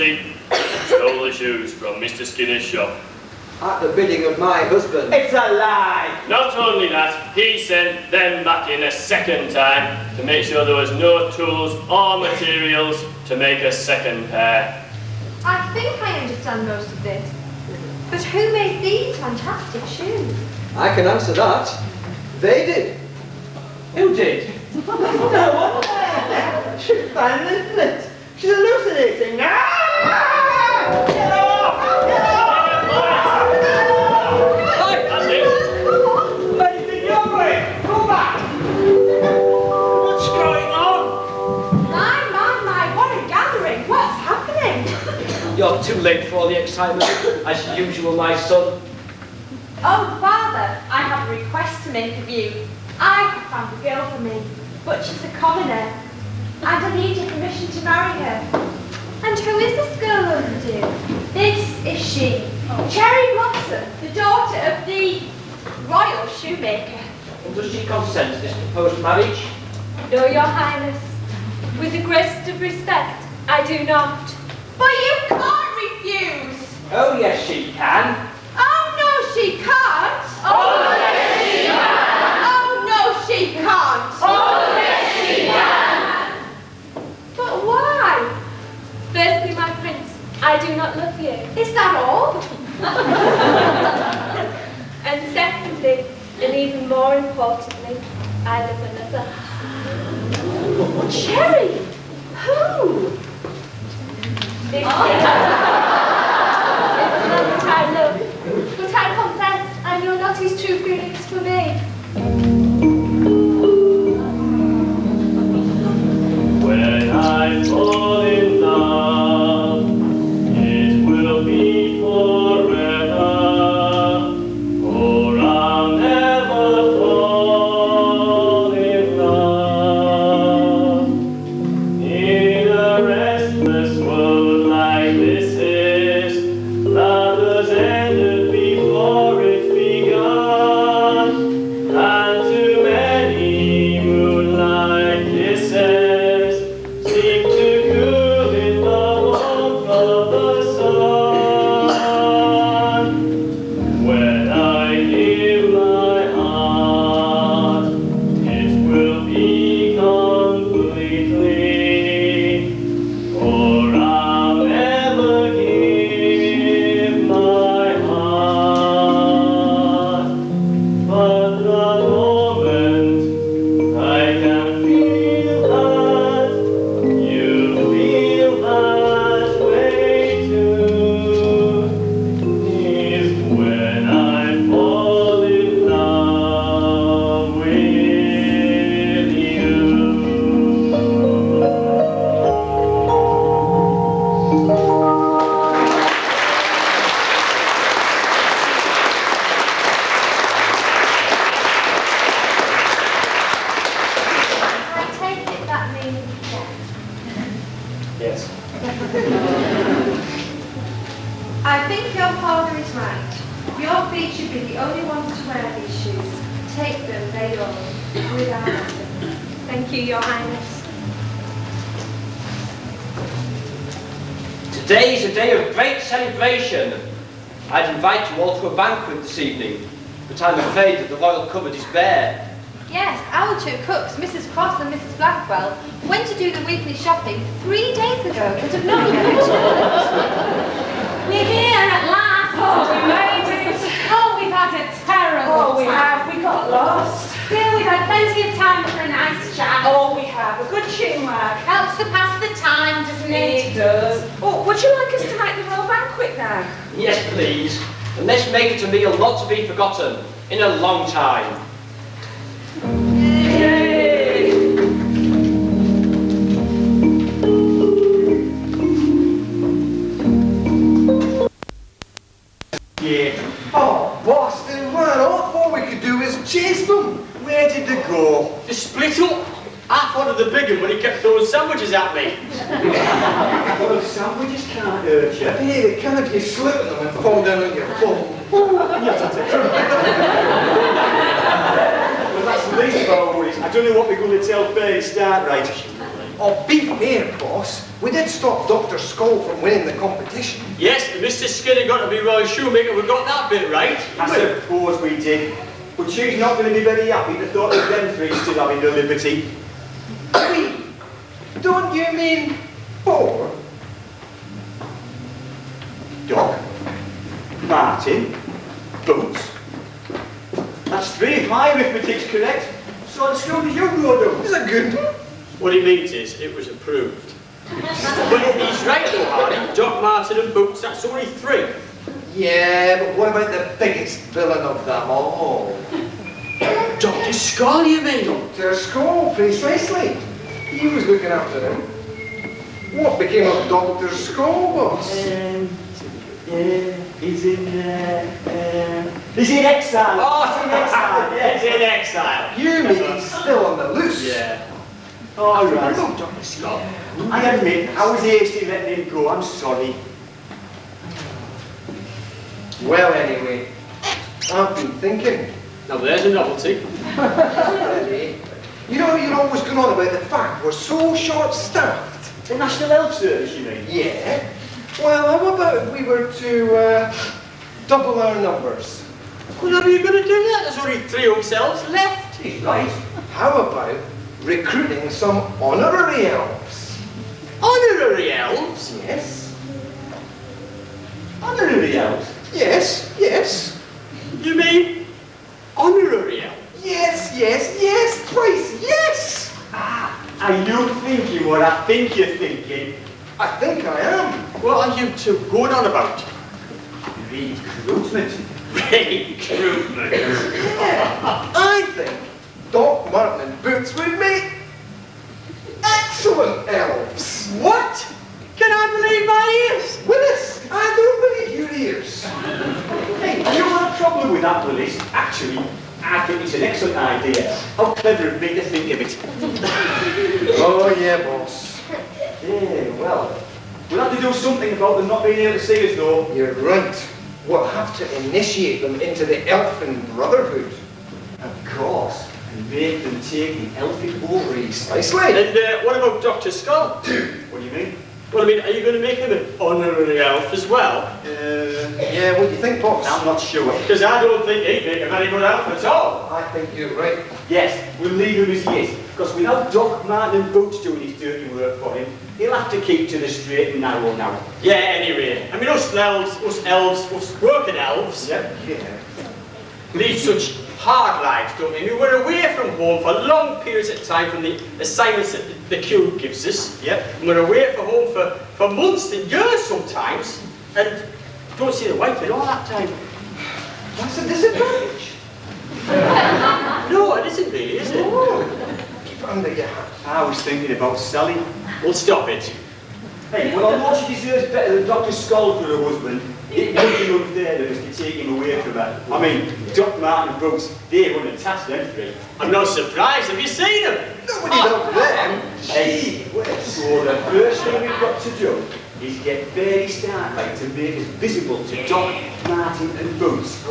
Majesty, stole the shoes from Mr. Skinner's shop. At the bidding of my husband. It's a lie! Not only that, he sent them back in a second time to make sure there was no tools or materials to make a second pair. I think I understand most of this. But who made these fantastic shoes? I can answer that. They did. Who did? No one. She's fine, isn't it? She's hallucinating. Ah! Get off! Get off! Anything your way? Go back! What's going on? My, what a gathering. What's happening? You're too late for all the excitement, as usual, my son. Oh, Father, I have a request to make of you. I have found a girl for me, but she's a commoner, and I need your permission to marry her. And who is this girl over to? This is she, Cherry Blossom, the daughter of the Royal Shoemaker. And does she consent to this proposed marriage? No, Your Highness. With the greatest of respect, I do not. But you can't refuse. Oh, yes, she can. Oh, no, she can't. Oh, yes, she can. Oh, no, she can't. Oh, yes, she can. But why? Firstly, my prince, I do not love you. Is that all? And secondly, and even more importantly, I love another. Cherry? Who? This it's not that I love, but I confess I know not his true feelings for me. When I fall in love, it will be forever, for I'll never fall in love. In a restless world like this is, lovers ended before it's begun, and too many moonlight kisses seem to cool in the warmth of the sun. When I give my heart, it will be completely, for I'll never give my heart. But the moment I can feel that you feel that way too is when I fall in love with you. I take it that means yes. Yes. I think your father is right. Your feet should be the only ones to wear these shoes. Take them, they all, without them. Thank you, Your Highness. Today is a day of great celebration. I'd invite you all to a banquet this evening, but I'm afraid that the royal cupboard is bare. Yes, our two cooks, Mrs. Cross and Mrs. Blackwell, went to do the weekly shopping 3 days ago, but have not returned. We're here at last. Oh, we made it. Oh, we've had a terrible Oh, we time. have. We got lost. Still, we've had plenty of time for a nice chat. Oh, we have. A good teamwork. Helps to pass the time, doesn't it? It does. Oh, would you like us to make the royal banquet now? Yes, please. And let's make it a meal not to be forgotten in a long time. Yeah. Oh, boss, they ran off. All we could do is chase them. Where did they go? They split up. I wanted the big one, but he kept throwing sandwiches at me. Well, sandwiches can't hurt you. Here, they can if you slip them and fall down on your bum. Well, that's the least of our worries. I don't know what we're going to tell Faye to start right. Oh, be fair, boss. We did stop Dr. Skull from winning the competition. Yes, and Mr. Skinner got to be Royal Shoemaker. We got that bit right. I suppose we did. But she's not going to be very happy to thought of them three still having the liberty. Wait, don't you mean 4? Doc, Martin, Boots. That's 3 if my arithmetic's correct. So the school as you go down. Is that good? What he means is, it was approved. But he's right though, Hardy. Doc, Martin and Boots, that's only 3. Yeah, but what about the biggest villain of them all? Dr. Skull, you mean? Dr. Skull, precisely. He was looking after him. What became of Dr. Skull, boss? He's in exile. Oh, he's in exile. Yeah, he's in exile. You mean he's still on the loose? Yeah. All right. Hello, Dr. Skull. I admit, I was hasty letting him go. I'm sorry. Well, anyway, I've been thinking. Now there's a novelty. You know, you're always going on about the fact we're so short-staffed. The National Health Service, you mean? Yeah. Well, how about if we were to double our numbers? Well, how are you going to do that? There's only 3 home cells left. He's right. How about recruiting some honorary elves? Honorary elves? Yes. Honorary elves? Yes, yes. You mean honorary elves? Yes, yes, yes, twice, yes! Are you thinking what I think you're thinking? I think I am. What are you two going on about? Recruitment. Recruitment. Yeah, I think Doc Martin and Boots would make excellent elves. What? Can I believe my ears? Willis, I don't believe your ears. Hey, you don't have a problem with that, Willis. Actually, I think it's an excellent idea. How clever of me to think of it. Oh, yeah, boss. Yeah, well, we'll have to do something about them not being able to see us, though. You're right. We'll have to initiate them into the Elfin Brotherhood. Of course. And make them take the elfin oath. Precisely. And what about Dr. Skull? What do you mean? Well, I mean, are you going to make him an honorary elf as well? Yeah, what do you think, boss? I'm not sure. Because I don't think he'd make a very good elf at all. I think you're right. Yes, we'll leave him as he is. Because without Doc Martin and Boots doing his dirty work for him, he'll have to keep to the straight and narrow now. Yeah, anyway. I mean, us working elves, Yeah. lead such hard lives, don't we? We're away from home for long periods of time from the assignments that the Cube gives us. Yep. And we're away from home for months and years sometimes, and don't see the wife in all that time. That's a disadvantage. No, it isn't really, is it? Keep it under your hat. I was thinking about Sally. Well, stop it. Hey, well, I know she deserves better than Dr. Skull for her husband. It would be unfair to us to take him away from her. I mean, Doc Martin and Brooks, they wouldn't attach them three. I'm not surprised. Have you seen them? Nobody loved them. Hey, so the first thing we've got to do is get Fairy Starlight to make us visible to Doc, Martin and Boots.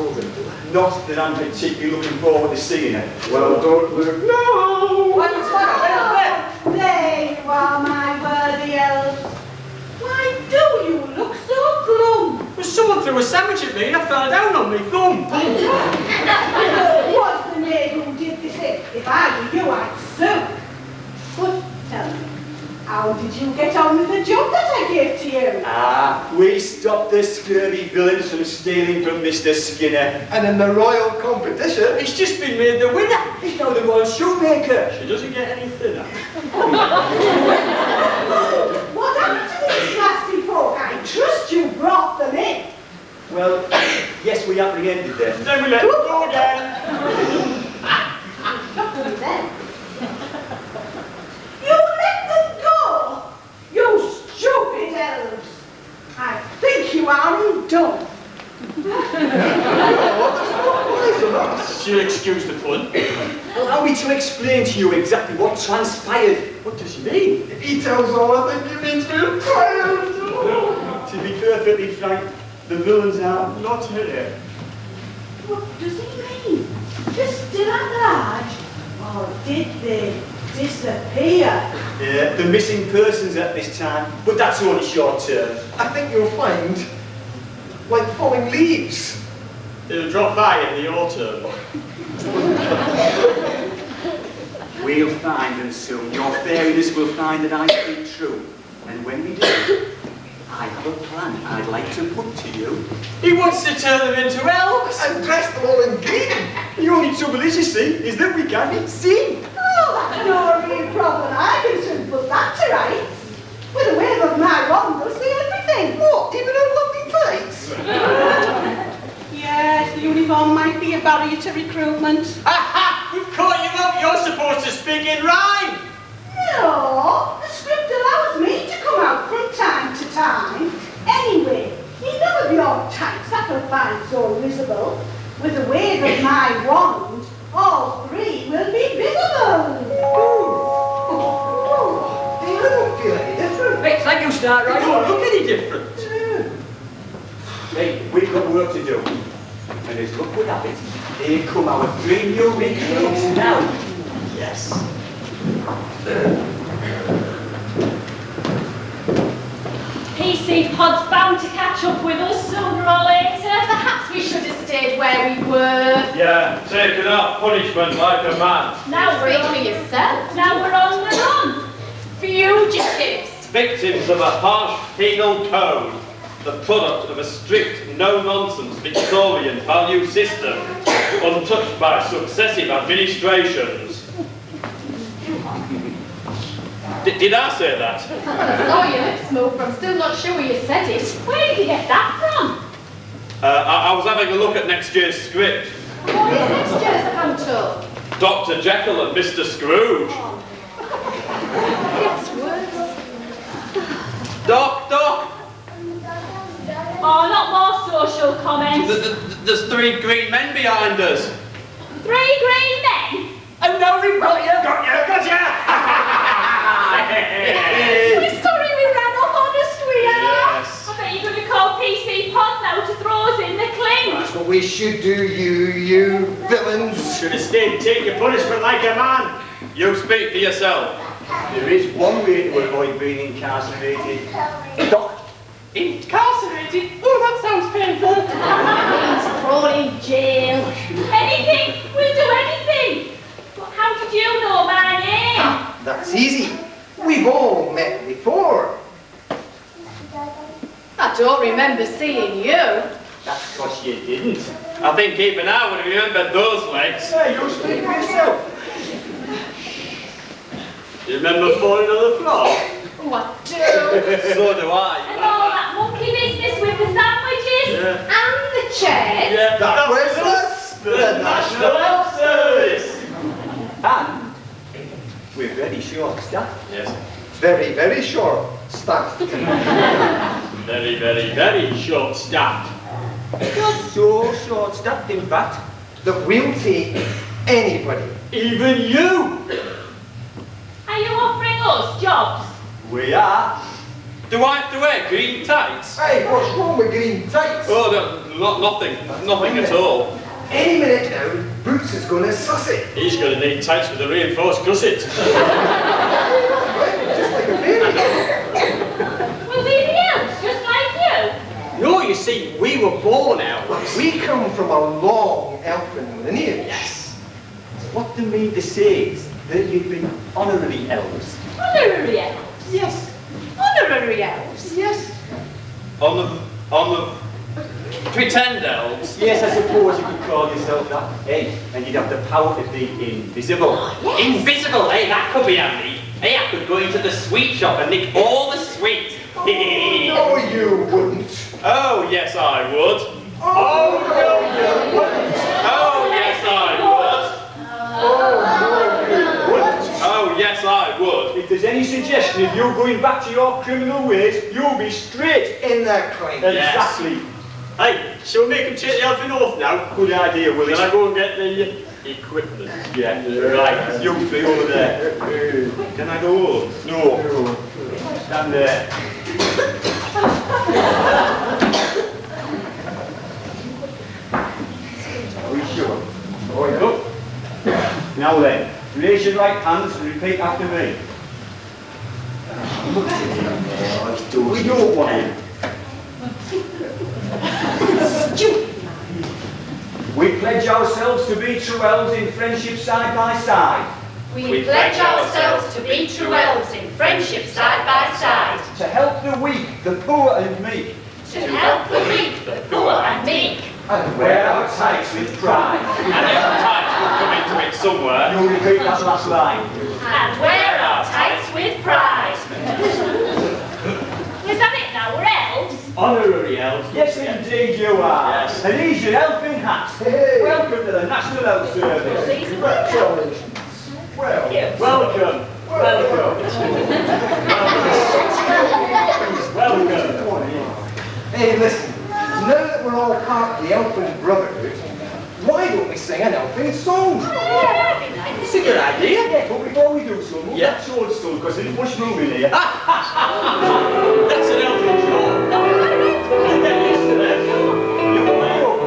Not that I'm particularly looking forward to seeing her. Well, don't look. No! What's what? There you are, my worthy elves. Why do you look so glum? Well, someone threw a sandwich at me and I fell down on my thumb. It was the maid who did this. If I were you, I'd sue. But tell me, how did you get on with the job that I gave to you? We stopped the scurvy villains from stealing from Mr. Skinner. And in the royal competition, He's just been made the winner. He's now the Royal Shoemaker. She doesn't get any thinner. What happened to these nasty folk? I trust you brought them in. Well, yes, we apprehended them. Then we let them go again. Then, you let them go? You stupid elves. I think you are undone. She'll excuse the pun. Allow me to explain to you exactly what transpired. What does she mean? if he tells all, I think he means to triumph. To be perfectly frank, the villains are not here. What does he mean? They're still at large? Or did they disappear. Yeah, the missing persons at this time, but that's only short term. I think you'll find, like falling leaves. It'll drop by in the autumn. We'll find them soon. Your fairiness will find that I speak true. And when we do, I have a plan I'd like to put to you. He wants to turn them into elves! And dress them all in green. The only trouble is, you see, is that we can't see. Oh, that's no real problem. I can soon put that to rights. With a wave of my wand, they'll see everything. What, even our lovely plates? Yes, the uniform might be a barrier to recruitment. Aha! We've caught you up! You're supposed to speak in rhyme! No, the script allows me to come out from time to time. Anyway, enough of your types that will find so visible. With a wave of my wand, all three will be visible. I don't feel any different. Hey, thank you, Star. You don't look any different. Hey, we've got work to do. And as luck would have it, here come our 3 new recruits now. Yes. PC Pod's bound to catch up with us sooner or later. Perhaps we should have stayed where we were. Yeah, taken up punishment like a man. Now read for yourself. Now we're on the run. Fugitives. Victims of a harsh penal code. The product of a strict, no-nonsense Victorian value system, untouched by successive administrations. Did I say that? Oh, your lips moved, but I'm still not sure you said it. Where did you get that from? I was having a look at next year's script. What is next year's panto? Dr. Jekyll and Mr. Scrooge. It's worse. Doc! Oh, not more social comments. There's 3 green men behind us. 3 green men? Oh no, we've got you! Got ya! We're sorry we ran off, honest we are. Yes. I bet you're going to call PC Pod now to throw us in the clinch. That's what we should do, you villains. Should have stayed and take your punishment like a man. You speak for yourself. There is one way to avoid being incarcerated. Doc. Incarcerated? Oh, that sounds painful. He's thrown in jail. Anything, we'll do anything. But how did you know my name? That's easy. We've all met before. I don't remember seeing you. That's because you didn't. I think even I would have remembered those legs. Hey, you speak for yourself. You remember falling on the floor? Oh, I do. So do I. And all that monkey business with the sandwiches. Yeah. And the chairs. Yeah, That was us, the National Health Service. And we're very short staffed. Yes. Very, very short staffed. Very, very, very short-staffed. So short staffed, in fact, That we'll take anybody. Even you. Are you offering us jobs? we are. Do I have to wear green tights? Hey, what's wrong with green tights? Oh, no, nothing at all. Any minute now, Boots is going to suss it. He's going to need tights with a reinforced gusset. Just like a baby. We'll be the elves, just like you. No, you see, we were born elves. We come from a long elfin lineage. Yes. What they mean to say is that you've been honorary elves. Honorary elves? Yes. Honorary elves. Yes. On the pretend elves. Yes, I suppose you could call yourself that. Hey, and you'd have the power to be invisible. Yes. Invisible, hey, that could be handy. Hey, I could go into the sweet shop and nick all the sweets. No, you wouldn't. Oh, yes, I would. Oh, no, you wouldn't. Oh, yes, I would. Oh, no, you wouldn't. Oh, yes, I would. If there's any suggestion of you going back to your criminal ways, you'll be straight. In that claim. Exactly. Hey, shall we make him take the elfin oath now? Good idea, Willie. Shall I go and get the equipment? Yeah, right. You three over there. Can I go home? No. Stand there. Are we sure? Now then, Raise your right hands and repeat after me. We don't want him. We pledge ourselves to be true elves in friendship side by side. We pledge ourselves to be true elves in friendship side by side. To help the weak, the poor and meek. To help the weak, the poor and meek. And wear our tights with pride. And our tights will come into it somewhere. You'll repeat that last line. And wear our tights with pride. Is that it now? We're elves? Honorary elves. Yes, indeed you are. Yes. And here's your elfin hat. Hey. Welcome to the National Elf Service. Well, Welcome. Welcome. hey, listen. Now that we're all part of the Elfin Brotherhood, why don't we sing an Elfin song? It's a good idea. Yeah, but before we do so, move that sword stool because there's much room in here. That's an elfin joke. Get used to that. You're welcome.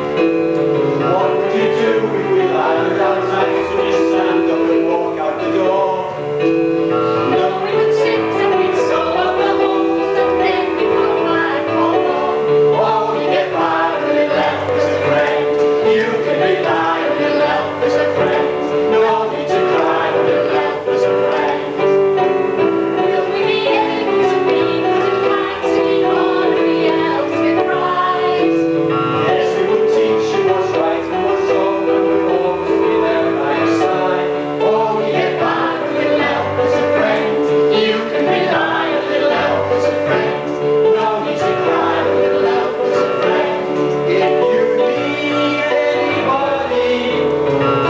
What would you do if we lied outside so you stand up and walk out the door? No, we would sit and we'd sew up the holes and then we would fight for more. Oh, you get by with a elf as a friend. You can rely on your elf as a friend. No need to cry when your elf is a friend. Will we be able to be good at fighting all the elves with pride? Yes, we will teach you what's right and what's wrong, and we'll always be there by your side. Oh, you get by with a little elf as a friend. You can rely on a little elf as a friend. No need to cry with a little elf as a friend. If you need anybody,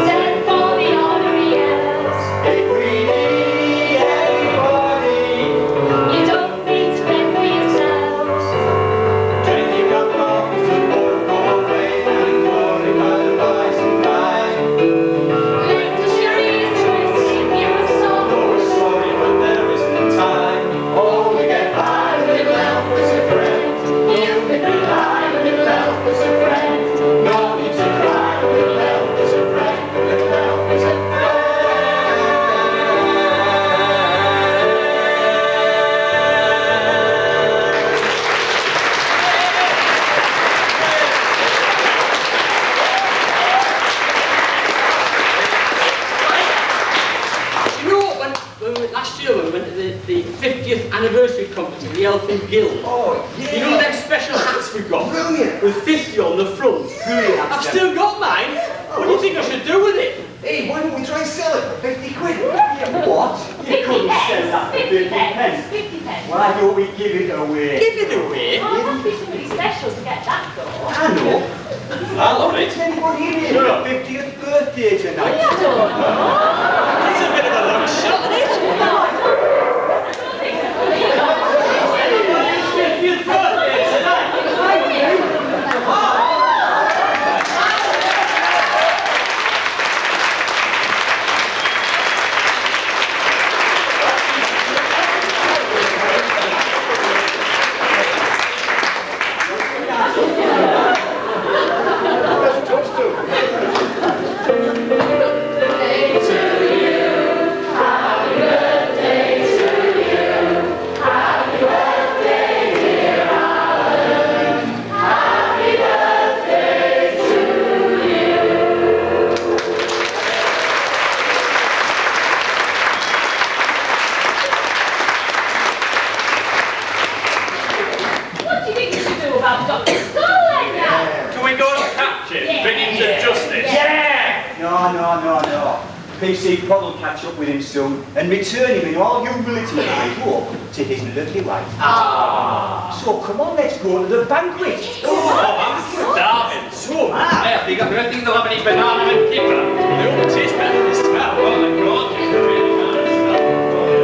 Send for the honorary elves. if we need anybody, You don't need to fend for yourselves. when you got problems and won't go away, and glory by the rise and ride. Little Sherry's twisting your soul. Oh, we're sorry, but there isn't time. Oh, we get by with a little elf as a friend. You can rely on a little elf as a friend. No need to cry, a little elf as a friend. A little elf as a friend. You know, last year when we went to the 50th anniversary conference of the Elfin Guild. Oh, yeah. You know them special hats we got? Brilliant. With 50 on the front. Brilliant. I've still got mine. What do you think I should do with it? Hey, why don't we try and sell it for 50 quid? What? You couldn't sell that for 50 pence. 50 pence. Why don't we give it away? Give it away. Oh, it must be somebody special to get that though. I know. I'll have it. Is anybody in here? Your 50th birthday tonight. I don't know. It's a bit of a long shot, isn't it? 50th birthday tonight. What do you think we should do about Dr. Skull then now? Can we go and catch him? Bring him to justice? Yeah! No. PC Pod will catch up with him soon and return him in all humility and I hope to his lovely wife. So come on, let's go to the banquet. I'm starving. So am I. Have you got anything they'll have any banana and kipper? They all taste better than this smell. Well, they're gorgeous. They're really nice. Oh, yeah.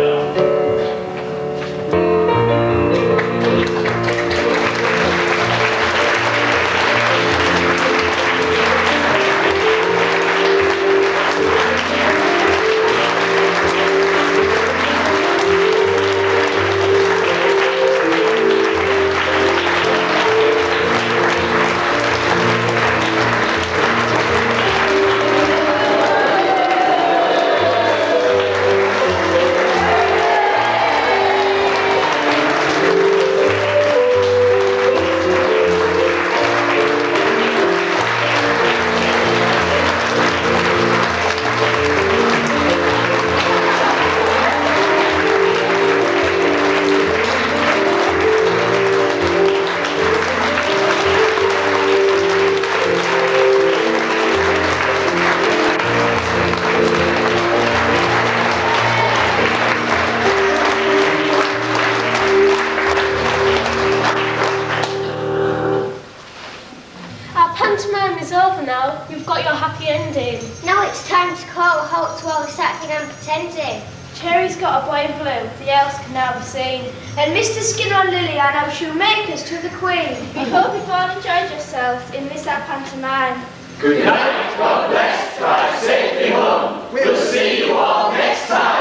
halt to all this acting and pretending. Cherry's got a boy in blue, the elves can now be seen. And Mr. Skinner and Lily are now shoemakers to the Queen. We hope you've all enjoyed yourselves in this our pantomime. Good night, God bless, drive safely home. We'll see you all next time.